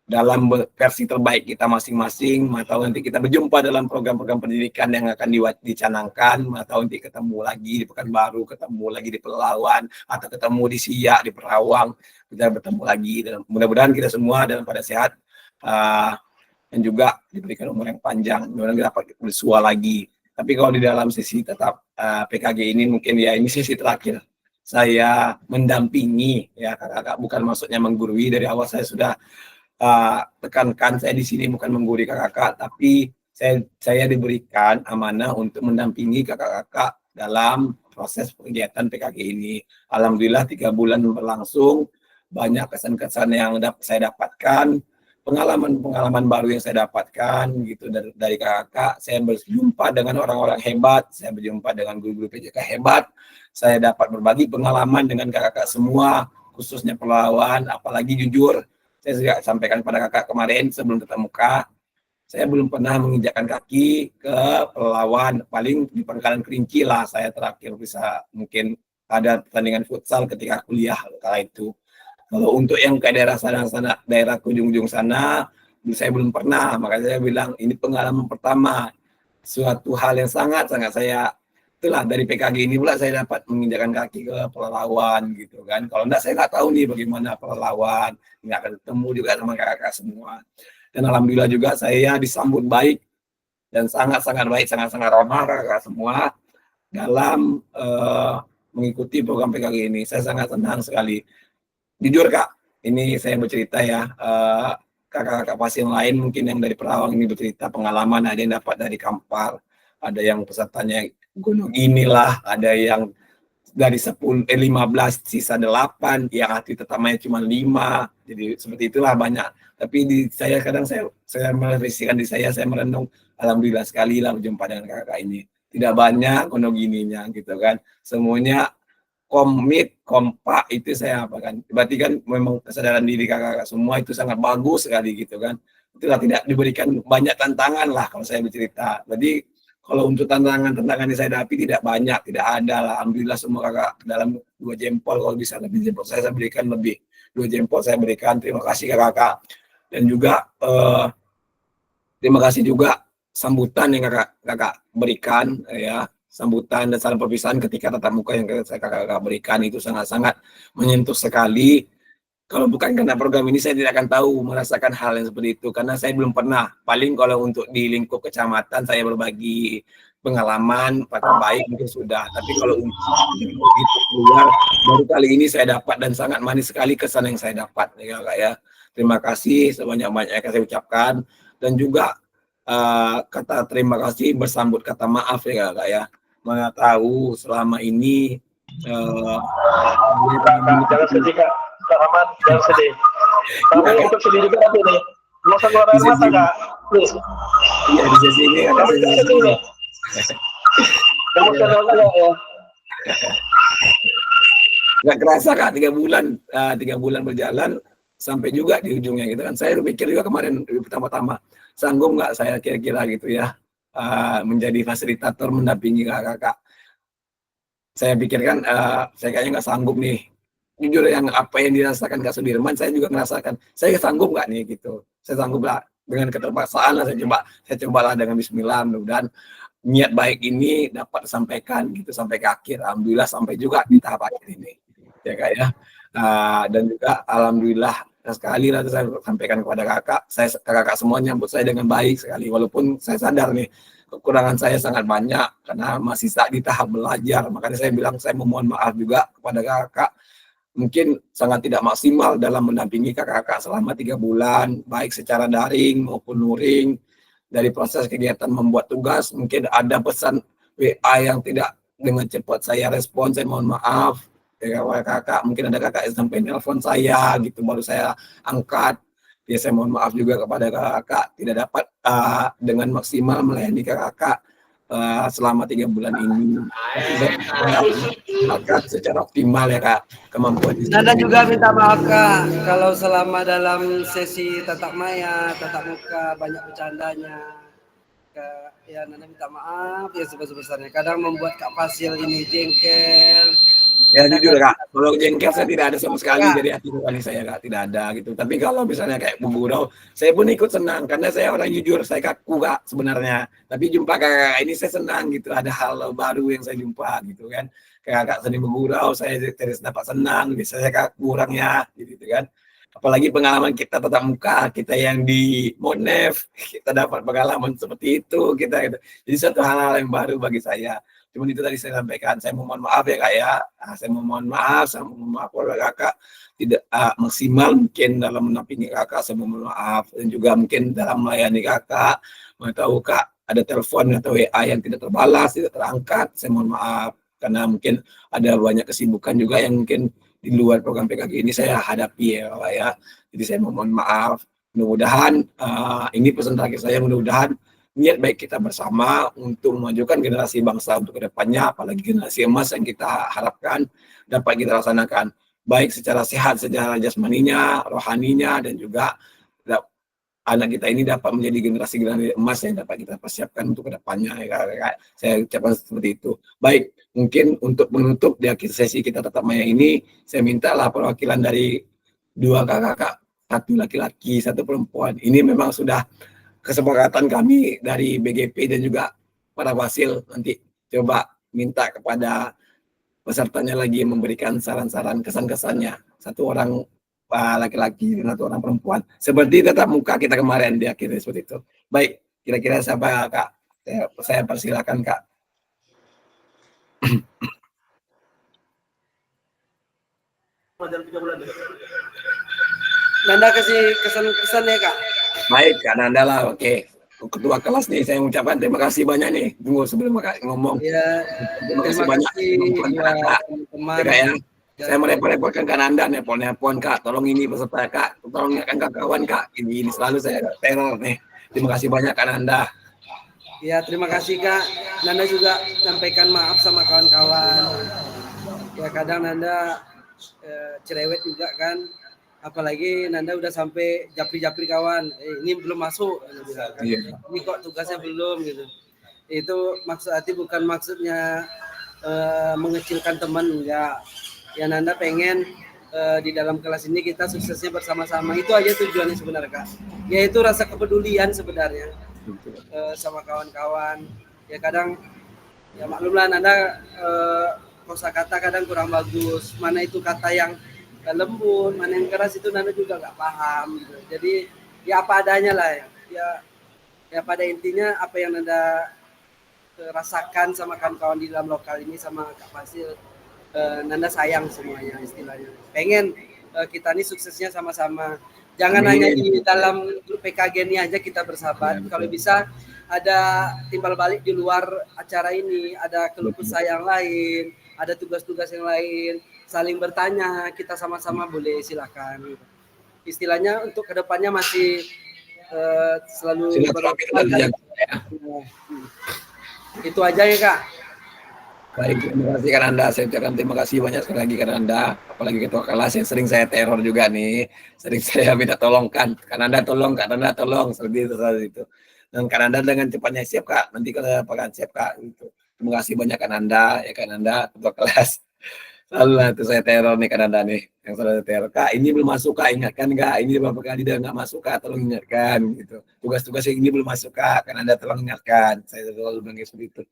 dalam versi terbaik kita masing-masing, atau nanti kita berjumpa dalam program-program pendidikan yang akan dicanangkan, atau nanti ketemu lagi di Pekanbaru, ketemu lagi di Pelalawan, atau ketemu di Siak, di Perawang, kita bertemu lagi. Dan mudah-mudahan kita semua dalam pada sehat dan juga diberikan umur yang panjang, mudah-mudahan kita dapat bersua lagi. Tapi kalau di dalam sesi tetap PKG ini mungkin ya ini sesi terakhir saya mendampingi ya kakak-kakak, bukan maksudnya menggurui. Dari awal saya sudah tekankan saya di sini bukan menggurui kakak-kakak, tapi saya diberikan amanah untuk mendampingi kakak-kakak dalam proses kegiatan PKG ini. Alhamdulillah 3 bulan berlangsung, banyak kesan-kesan yang saya dapatkan, pengalaman-pengalaman baru yang saya dapatkan gitu dari kakak. Saya berjumpa dengan orang-orang hebat, saya berjumpa dengan guru-guru PJK hebat, saya dapat berbagi pengalaman dengan kakak-kakak semua, khususnya Pelalawan. Apalagi jujur, saya juga sampaikan pada kakak kemarin sebelum tetap muka, saya belum pernah menginjakkan kaki ke Pelalawan. Paling di Pangkalan Kerinci lah saya terakhir bisa mungkin ada pertandingan futsal ketika kuliah kala itu. Kalau untuk yang ke daerah sana, daerah ujung-ujung sana, saya belum pernah. Makanya saya bilang ini pengalaman pertama, suatu hal yang sangat-sangat saya, itulah dari PKG ini pula saya dapat menginjakkan kaki ke Pelalawan gitu kan. Kalau enggak saya nggak tahu nih bagaimana Pelalawan, nggak akan ketemu juga sama kakak-kakak semua. Dan alhamdulillah juga saya disambut baik dan sangat-sangat baik, sangat-sangat ramah kakak semua dalam mengikuti program PKG ini. Saya sangat senang sekali. Jujur Kak, ini saya bercerita ya, kakak-kakak pasien lain mungkin yang dari Perawang ini bercerita pengalaman, ada yang dapat dari Kampar, ada yang pesertanya gunung inilah, ada yang dari 15 sisa 8, yang hati tetamanya cuma 5, jadi seperti itulah banyak. Tapi di saya kadang saya merefleksikan di saya merenung, alhamdulillah sekali lah berjumpa dengan kakak ini. Tidak banyak gonogininya gitu kan, semuanya komit, kompak, itu saya apa kan. Berarti kan memang kesadaran diri kakak-kakak semua itu sangat bagus sekali gitu kan. Itulah tidak diberikan banyak tantangan lah kalau saya bercerita. Jadi kalau untuk tantangan-tantangan yang saya hadapi tidak banyak, tidak ada lah. Alhamdulillah semua kakak dalam 2 jempol, kalau bisa lebih jempol saya berikan lebih. 2 jempol saya berikan. Terima kasih kakak-kakak. Dan juga terima kasih juga sambutan yang kakak berikan ya. Sambutan dan salam perpisahan ketika tatap muka yang kakak berikan itu sangat-sangat menyentuh sekali. Kalau bukan karena program ini saya tidak akan tahu merasakan hal yang seperti itu, karena saya belum pernah. Paling kalau untuk di lingkup kecamatan saya berbagi pengalaman pakai baik mungkin sudah, tapi kalau untuk itu keluar baru kali ini saya dapat, dan sangat manis sekali kesan yang saya dapat ya Kak ya. Terima kasih sebanyak-banyaknya yang saya ucapkan, dan juga kata terima kasih bersambut kata maaf ya Kak ya. Mana tahu selama ini jangan sedih Kak. Kak Rahmat, jangan sedih. Kamu ikut sedih juga nanti nih. Nggak usah keluar air mata Kak. Please. Iya di sisi ini ada sisi ini. Kamu sedih ya. Nggak kerasa Kak, 3 bulan berjalan sampai juga di ujungnya gitu kan. Saya berpikir juga kemarin pertama-tama sanggup nggak saya kira-kira gitu ya menjadi fasilitator mendampingi kakak-kakak. Saya pikirkan saya kayaknya nggak sanggup nih. Jujur yang apa yang dirasakan Kak Sudirman saya juga merasakan. Saya sanggup nggak nih gitu. Saya sanggup lah dengan keterpaksaan lah saya cobalah dengan bismillah, mudah-mudahan niat baik ini dapat disampaikan gitu sampai ke akhir. Alhamdulillah sampai juga di tahap akhir ini. Ya Kak ya. Dan juga alhamdulillah sekali lah saya sampaikan kepada kakak semua nyambut saya dengan baik sekali, walaupun saya sadar nih kekurangan saya sangat banyak karena masih di tahap belajar. Makanya saya bilang saya memohon maaf juga kepada kakak, mungkin sangat tidak maksimal dalam mendampingi kakak selama 3 bulan, baik secara daring maupun luring. Dari proses kegiatan membuat tugas, mungkin ada pesan WA yang tidak dengan cepat saya respon, saya mohon maaf. Ya, kakak, mungkin ada kakak yang sampai nelpon saya gitu, baru saya angkat. Ya saya mohon maaf juga kepada kakak, tidak dapat dengan maksimal melayani kakak selama 3 bulan ini. Kakak secara optimal ya Kak, kemampuan. Nanda juga minta maaf Kak, kalau selama dalam sesi tatap maya, tatap muka banyak bercandanya. Kak, ya Nanda minta maaf ya sebesar-besarnya. Kadang membuat Kak Fasil ini jengkel. Ya jujur Kak, kalau jengkel saya tidak ada sama sekali dari hati nurani saya Kak, tidak ada gitu. Tapi kalau misalnya kayak Bu Gurau, saya pun ikut senang karena saya orang jujur, saya kaku Kak sebenarnya. Tapi jumpa kakak ini saya senang gitu, ada hal baru yang saya jumpa gitu kan. Kakak seni Bu Gurau, saya terus dapat senang, biasanya kaku orangnya gitu kan. Apalagi pengalaman kita tatap muka, kita yang di Monef, kita dapat pengalaman seperti itu, kita gitu. Jadi satu hal-hal yang baru bagi saya. Cuma itu tadi saya sampaikan, saya mohon maaf ya Kak ya. Saya mohon maaf kepada kakak tidak maksimal mungkin dalam mendampingi kakak, saya mohon maaf. Dan juga mungkin dalam melayani kakak, mau tahu Kak ada telepon atau WA yang tidak terbalas, tidak terangkat, saya mohon maaf. Karena mungkin ada banyak kesibukan juga yang mungkin di luar program PKG ini saya hadapi ya Kak ya. Jadi saya mohon maaf. Mudah-mudahan ini pesan terakhir saya, mudah-mudahan niat baik kita bersama untuk memajukan generasi bangsa untuk kedepannya, apalagi generasi emas yang kita harapkan dapat kita laksanakan baik secara sehat, secara jasmaninya, rohaninya, dan juga anak kita ini dapat menjadi generasi emas yang dapat kita persiapkan untuk kedepannya. Saya ucapkan seperti itu. Baik, mungkin untuk menutup di akhir sesi kita tatap maya ini, saya mintalah perwakilan dari 2 kakak, 1 laki-laki, 1 perempuan. Ini memang sudah kesepakatan kami dari BGP dan juga para wasil, nanti coba minta kepada pesertanya lagi memberikan saran-saran kesan-kesannya. 1 orang laki-laki dan satu orang perempuan. Seperti tetap muka kita kemarin di akhirnya seperti itu. Baik, kira-kira siapa Kak? Saya persilakan Kak. Nanda kasih kesan-kesan ya Kak. Baik, Kak Nanda lah, oke. Ketua kelas nih, saya mengucapkan terima kasih banyak nih. Tunggu sebelum ngomong. Ya, Terima kasih banyak buat teman-teman. Ya, Kak, ya. Saya merepot-repotkan Kak Nanda, nelpon Kak, tolong ini peserta Kak, tolong ingatkan kawan Kak, ini selalu saya teror nih. Terima kasih banyak Kak Nanda. Ya, terima kasih Kak. Nanda juga sampaikan maaf sama kawan-kawan. Ya, kadang Nanda cerewet juga kan. Apalagi Nanda udah sampai japri-japri kawan. Ini belum masuk. Iya. Ini kok tugasnya belum gitu. Itu maksud hati bukan maksudnya mengecilkan teman, enggak. Ya Nanda pengen di dalam kelas ini kita suksesnya bersama-sama. Itu aja tujuannya sebenarnya Kak. Yaitu rasa kepedulian sebenarnya sama kawan-kawan. Ya kadang ya maklumlah Nanda kosakata kadang kurang bagus. Mana itu kata yang lembut, mana yang keras itu Nanda juga nggak paham gitu. Jadi ya apa adanya lah ya pada intinya apa yang Nanda rasakan sama kawan-kawan di dalam lokal ini sama Kak Fasil, Nanda sayang semuanya istilahnya. Pengen kita ini suksesnya sama-sama. Jangan hanya di dalam grup PKG ini aja kita bersahabat. Kalau bisa ada timbal balik di luar acara ini, ada keluh kesah yang lain, ada tugas-tugas yang lain, saling bertanya, kita sama-sama boleh silakan. Istilahnya untuk kedepannya masih selalu itu aja ya Kak. Baik, terima kasih Kak Nanda. Saya ucapkan terima kasih banyak sekali lagi Kak Nanda. Apalagi ketua kelas yang sering saya teror juga nih. Sering saya minta tolongkan. Kak Nanda tolong, Kak Nanda tolong. Seperti itu. Dan Kak Nanda dengan cepatnya siap Kak. Nanti kalau akan siap Kak. Gitu. Terima kasih banyak Kak Nanda. Ya Kak Nanda, ketua kelas. Selalu lah itu saya teror nih Kak Nanda nih. Yang selalu teror. Kak ini belum masuk Kak. Ingatkan Kak. Ini beberapa kali dia nggak masuk Kak. Tolong ingatkan. Gitu. Tugas-tugas yang ini belum masuk Kak. Kak Nanda tolong ingatkan. Saya selalu bilang seperti itu.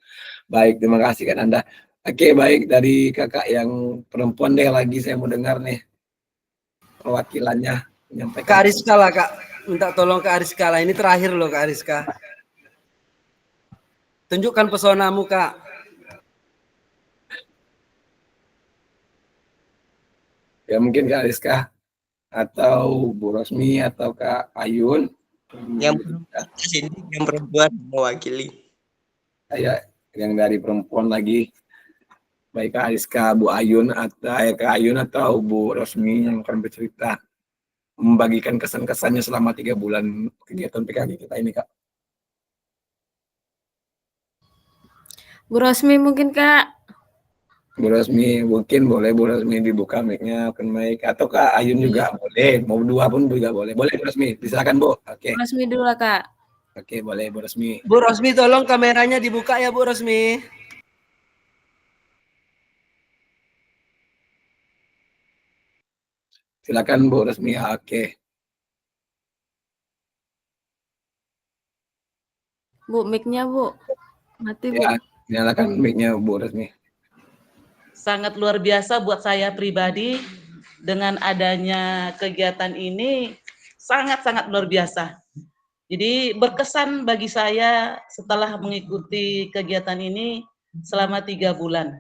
Baik, terima kasih Kak Nanda. Oke, baik dari kakak yang perempuan deh lagi saya mau dengar nih perwakilannya menyampaikan. Kak Ariska lah Kak, minta tolong Kak Ariska lah. Ini terakhir loh Kak Ariska. Tunjukkan pesonamu Kak. Ya mungkin Kak Ariska atau Bu Rosmi atau Kak Ayun. Yang perempuan mewakili. Saya yang dari perempuan lagi. Baik Kak Ariska, Bu Ayun atau Bu Rosmi yang akan bercerita membagikan kesan-kesannya selama 3 bulan kegiatan PKG kita ini Kak. Bu Rosmi mungkin Kak. Bu Rosmi mungkin boleh Bu Rosmi dibuka mic-nya, open mic, atau Kak Ayun juga boleh, mau 2 pun juga boleh. Boleh Bu Rosmi, silakan Bu. Oke. Bu Rosmi dulu lah Kak. Oke, boleh Bu Rosmi. Bu Rosmi tolong kameranya dibuka ya Bu Rosmi. Silakan Bu Rosmi. Oke. Bu, mic-nya Bu. Mati Bu. Ya, nyalakan mic-nya Bu Rosmi. Sangat luar biasa buat saya pribadi dengan adanya kegiatan ini sangat-sangat luar biasa. Jadi berkesan bagi saya setelah mengikuti kegiatan ini selama 3 bulan.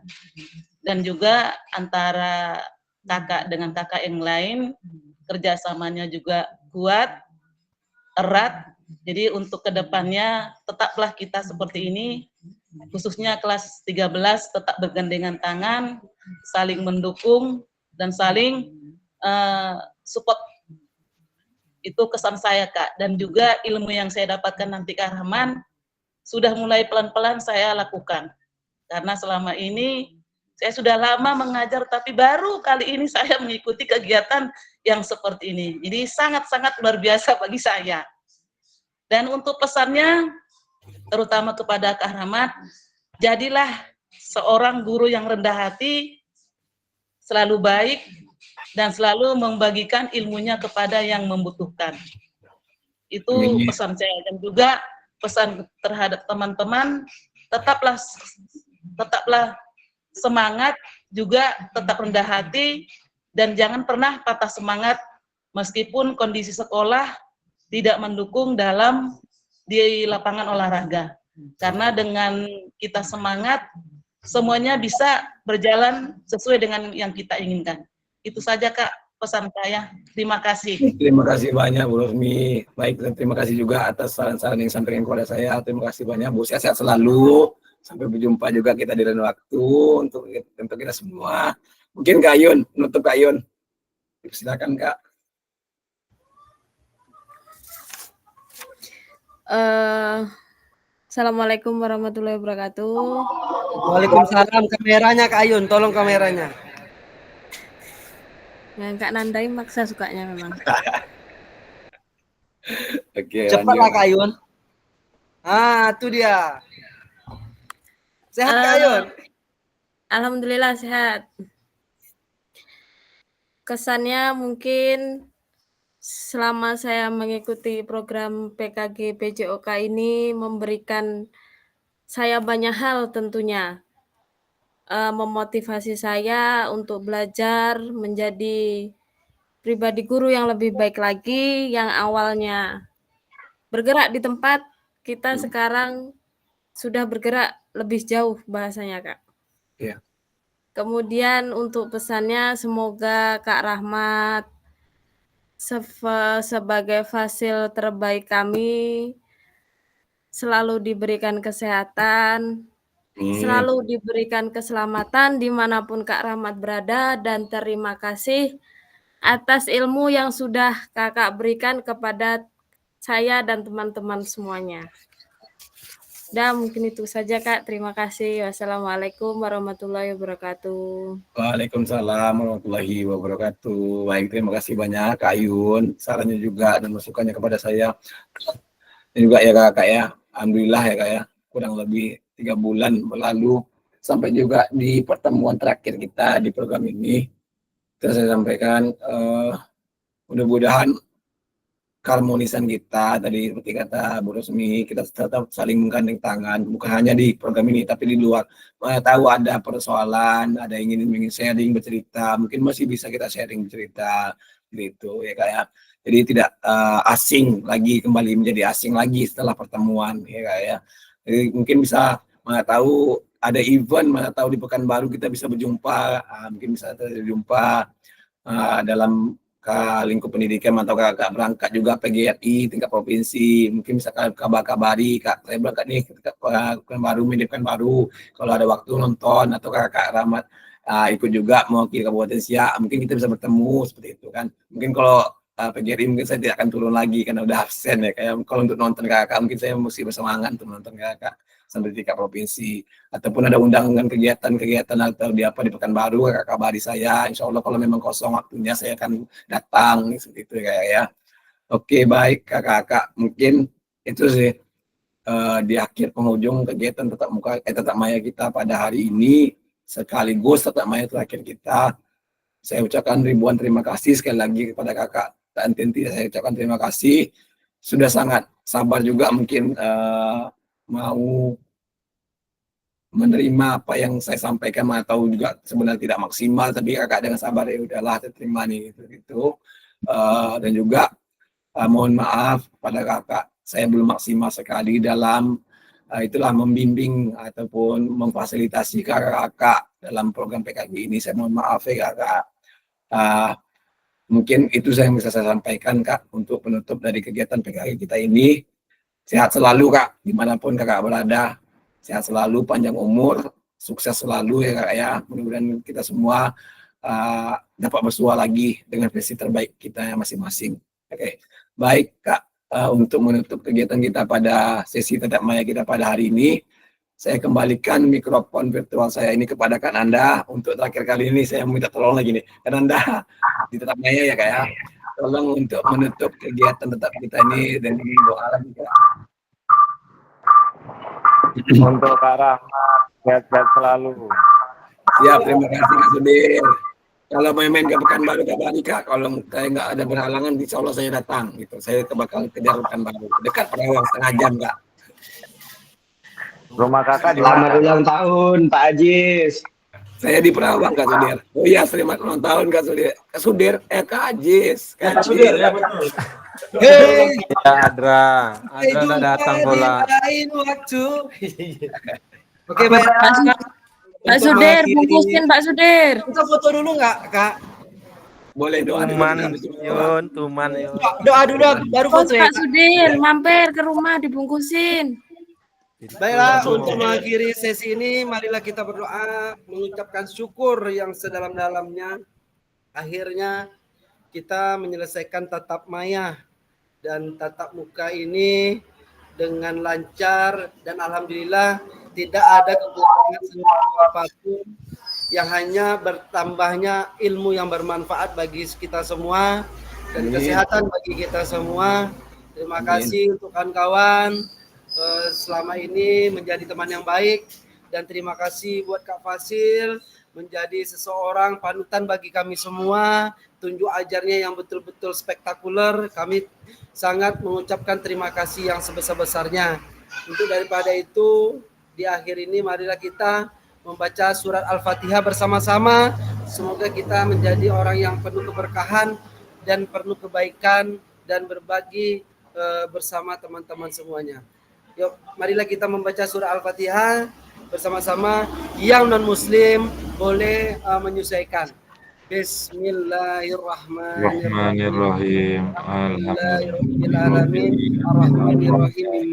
Dan juga antara kakak dengan kakak yang lain, kerjasamanya juga kuat, erat. Jadi untuk kedepannya tetaplah kita seperti ini, khususnya kelas 13 tetap bergandengan tangan, saling mendukung, dan saling support. Itu kesan saya Kak. Dan juga ilmu yang saya dapatkan nanti Kak Rahman, sudah mulai pelan-pelan saya lakukan. Karena selama ini saya sudah lama mengajar, tapi baru kali ini saya mengikuti kegiatan yang seperti ini. Jadi sangat-sangat luar biasa bagi saya. Dan untuk pesannya, terutama kepada Kak Rahmat, jadilah seorang guru yang rendah hati, selalu baik, dan selalu membagikan ilmunya kepada yang membutuhkan. Itu pesan saya. Dan juga pesan terhadap teman-teman, tetaplah semangat, juga tetap rendah hati, dan jangan pernah patah semangat meskipun kondisi sekolah tidak mendukung di lapangan olahraga. Karena dengan kita semangat, semuanya bisa berjalan sesuai dengan yang kita inginkan. Itu saja Kak pesan saya. Terima kasih. Terima kasih banyak Bu Rosmi. Baik, dan terima kasih juga atas saran-saran yang disampaikan kepada saya. Terima kasih banyak Bu. Sehat-sehat selalu. Sampai berjumpa juga kita di lain waktu untuk kita semua. Mungkin Kak Yun, menutup Kak Yun. Silakan Kak. Assalamualaikum warahmatullahi wabarakatuh. Waalaikumsalam. Kameranya Kak Ayun, tolong kameranya. Yang Kak Nandai maksa sukanya memang. Oke, Cepatlah Kak Ayun. Itu dia. Sehat Kak Ayun? Alhamdulillah sehat. Kesannya mungkin selama saya mengikuti program PKG PJOK ini memberikan saya banyak hal tentunya. Memotivasi saya untuk belajar menjadi pribadi guru yang lebih baik lagi, yang awalnya bergerak di tempat, kita sekarang sudah bergerak lebih jauh bahasanya Kak. Iya. Kemudian untuk pesannya semoga Kak Rahmat sebagai fasil terbaik kami selalu diberikan kesehatan, selalu diberikan keselamatan dimanapun Kak Rahmat berada, dan terima kasih atas ilmu yang sudah Kakak berikan kepada saya dan teman-teman semuanya. Dan mungkin itu saja Kak, terima kasih. Wassalamualaikum warahmatullahi wabarakatuh. Waalaikumsalam warahmatullahi wabarakatuh. Baik, terima kasih banyak Kak Ayun, sarannya juga dan masukannya kepada saya. Dan juga ya Kakak ya, alhamdulillah ya Kak ya, kurang lebih 3 bulan berlalu sampai juga di pertemuan terakhir kita di program ini. Terus saya sampaikan mudah-mudahan keharmonisan kita tadi seperti kata Bu Rosmi, kita tetap saling menggandeng tangan, bukan hanya di program ini tapi di luar. Mana tahu ada persoalan, ada ingin sharing bercerita, mungkin masih bisa kita sharing bercerita gitu ya kayak. Jadi tidak asing lagi, kembali menjadi asing lagi setelah pertemuan ya kayak. Jadi mungkin bisa mana tahu ada event, mana tahu di Pekanbaru kita bisa berjumpa, mungkin bisa berjumpa dalam lingkup pendidikan atau kakak berangkat juga PGRI tingkat provinsi, mungkin bisa kabar-kabari Kak, saya berangkat nih ke Pekanbaru, Pekanbaru, kalau ada waktu nonton atau kakak Rahmat ikut juga mewakili Kabupaten Siak, mungkin kita bisa bertemu seperti itu kan. Mungkin kalau PGRI mungkin saya tidak akan turun lagi karena udah absen ya, kayak kalau untuk nonton kakak mungkin saya mesti bersemangat untuk nonton kakak sampai tingkat provinsi, ataupun ada undangan kegiatan atau di Pekanbaru kakak kabari saya, insya Allah kalau memang kosong waktunya saya akan datang seperti itu ya. Oke, baik kakak-kakak, mungkin itu sih di akhir penghujung kegiatan tatap maya kita pada hari ini, sekaligus tatap maya terakhir kita. Saya ucapkan ribuan terima kasih sekali lagi kepada kakak dan Tenti, saya ucapkan terima kasih, sudah sangat sabar juga mungkin mau menerima apa yang saya sampaikan, atau juga sebenarnya tidak maksimal, tapi kakak dengan sabar ya udahlah terima nih gitu. Dan juga mohon maaf pada kakak, saya belum maksimal sekali dalam itulah membimbing ataupun memfasilitasi kakak-kakak dalam program PKG ini. Saya mohon maaf ya kakak. Mungkin itu yang bisa saya sampaikan Kak untuk penutup dari kegiatan PKG kita ini. Sehat selalu Kak, dimanapun kakak berada. Sehat selalu, panjang umur, sukses selalu ya Kak ya. Mudah-mudahan kita semua dapat bersua lagi dengan versi terbaik kita masing-masing. Oke, baik Kak. Untuk menutup kegiatan kita pada sesi tatap maya kita pada hari ini, saya kembalikan mikrofon virtual saya ini kepada Kak Nanda. Untuk terakhir kali ini saya minta tolong lagi nih, Kak Nanda di tatap maya ya Kak ya. Tolong untuk menutup kegiatan tetap kita ini dan doa lagi Kak. Untuk Kak Rahmat, sehat-sehat selalu. Siap, terima kasih Kak Sudir. Kalau main-main ke Pekanbaru kabari Kak, kalau saya nggak ada berhalangan, insya Allah saya datang gitu. Saya bakal kejar Pekanbaru, dekat Perawang setengah jam Kak. Rumah kakak di Selamat mana? ulang tahun Pak Ajis. Saya di Perawang Kak Sudir. Oh iya, selamat ulang tahun Kak Sudir. Kak Sudir, Kak Ajis. Kak Sudir, ya betul. Hei, ya Adra udah datang pula. Waktu. Oke, baik. Pak Sudir, bungkusin Pak Sudir. Kita foto dulu nggak, Kak? Boleh doa dulu. Tuman Yun. Doa dulu baru foto ya. Pak Sudir, mampir ke rumah dibungkusin. Baiklah, untuk mengakhiri sesi ini, marilah kita berdoa, mengucapkan syukur yang sedalam-dalamnya. Akhirnya kita menyelesaikan tatap maya dan tatap muka ini dengan lancar dan alhamdulillah tidak ada kekurangan sesuatu apapun, yang hanya bertambahnya ilmu yang bermanfaat bagi kita semua dan kesehatan bagi kita semua. Terima kasih untuk kawan-kawan selama ini menjadi teman yang baik, dan terima kasih buat Kak Fasil menjadi seseorang panutan bagi kami semua. Tunjuk ajarnya yang betul-betul spektakuler. Kami sangat mengucapkan terima kasih yang sebesar-besarnya. Untuk daripada itu, di akhir ini marilah kita membaca surat Al-Fatihah bersama-sama. Semoga kita menjadi orang yang penuh keberkahan dan penuh kebaikan dan berbagi bersama teman-teman semuanya. Yuk, marilah kita membaca surah Al-Fatihah bersama-sama. Yang non-muslim boleh menyesuaikan. Bismillahirrahmanirrahim. Alhamdulillahirrahmanirrahim. Ar-Rahmanirrahim.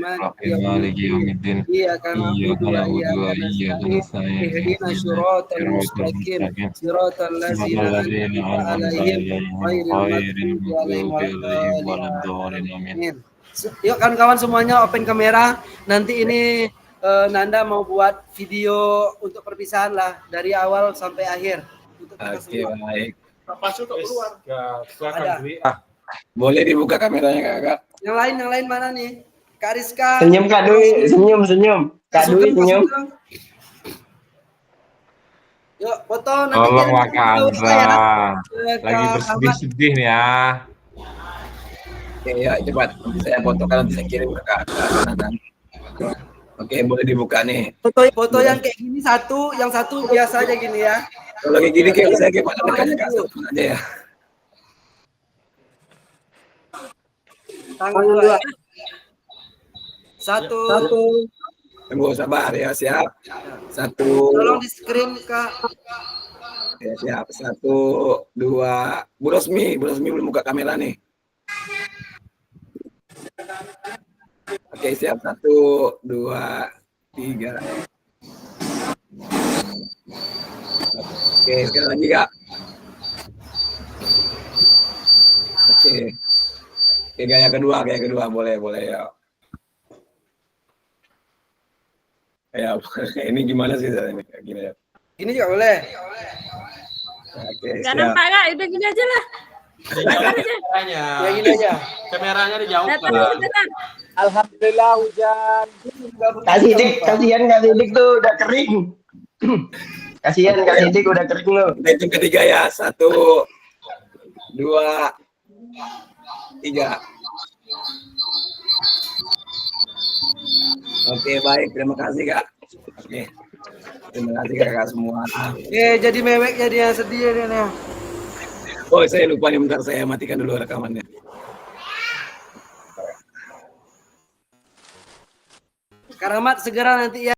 Maliki yaumiddin. Iyyaka na'budu wa iyyaka nasta'in. Ihdinas siratal mustaqim. Siratal ladzina an'amta 'alaihim ghairil maghdubi 'alaihim waladdallin. Amin. Yuk kawan-kawan semuanya open kamera. Nanti ini Nanda mau buat video untuk perpisahan lah dari awal sampai akhir. Oke, baik. Pak Fasil kok keluar? Ada. Boleh dibuka kameranya Kak? Yang lain mana nih? Kak Rizka. Senyum Kak Dwi, senyum. Kak Dwi senyum. Yuk foto nanti. Tolong Kak Andra. Lagi bersedih-sedih nih ya. Oke, ya cepat. Saya fotokan nanti saya kirim ke Kak Nathan. Oke, boleh dibuka nih. Foto yang kayak gini satu, yang satu biasa aja gini ya. Kalau kayak gini kayak saya gimana dekatnya Kak, satu aja ya. Tangan dua. Satu. Tunggu sabar ya, siap. Satu. Tolong di screen Kak. Ya siap. 1, 2. Bu Rosmi belum buka kamera nih. Oke, siap. 1, 2, 3. Oke, sekali lagi Kak. Oke. Oke, gaya kedua boleh ya. Ya, ini gimana sih ini kayak gini ya? Ini juga boleh. Oke, Gak siap. nampak Kak, udah gini aja lah. Kameranya. Ya gini aja. Kameranya dijauhkan. Alhamdulillah hujan. Kasihan Kak Sidik tuh udah kering. Kasihan Kak Sidik udah kering loh. Hitung ketiga ya. 1, 2, 3. Oke, baik. Terima kasih Kak. Oke. Terima kasih Kakak semua. Jadi mewek jadi sedih dia. Oh, saya lupa nih, bentar saya matikan dulu rekamannya. Karamat segera nanti ya.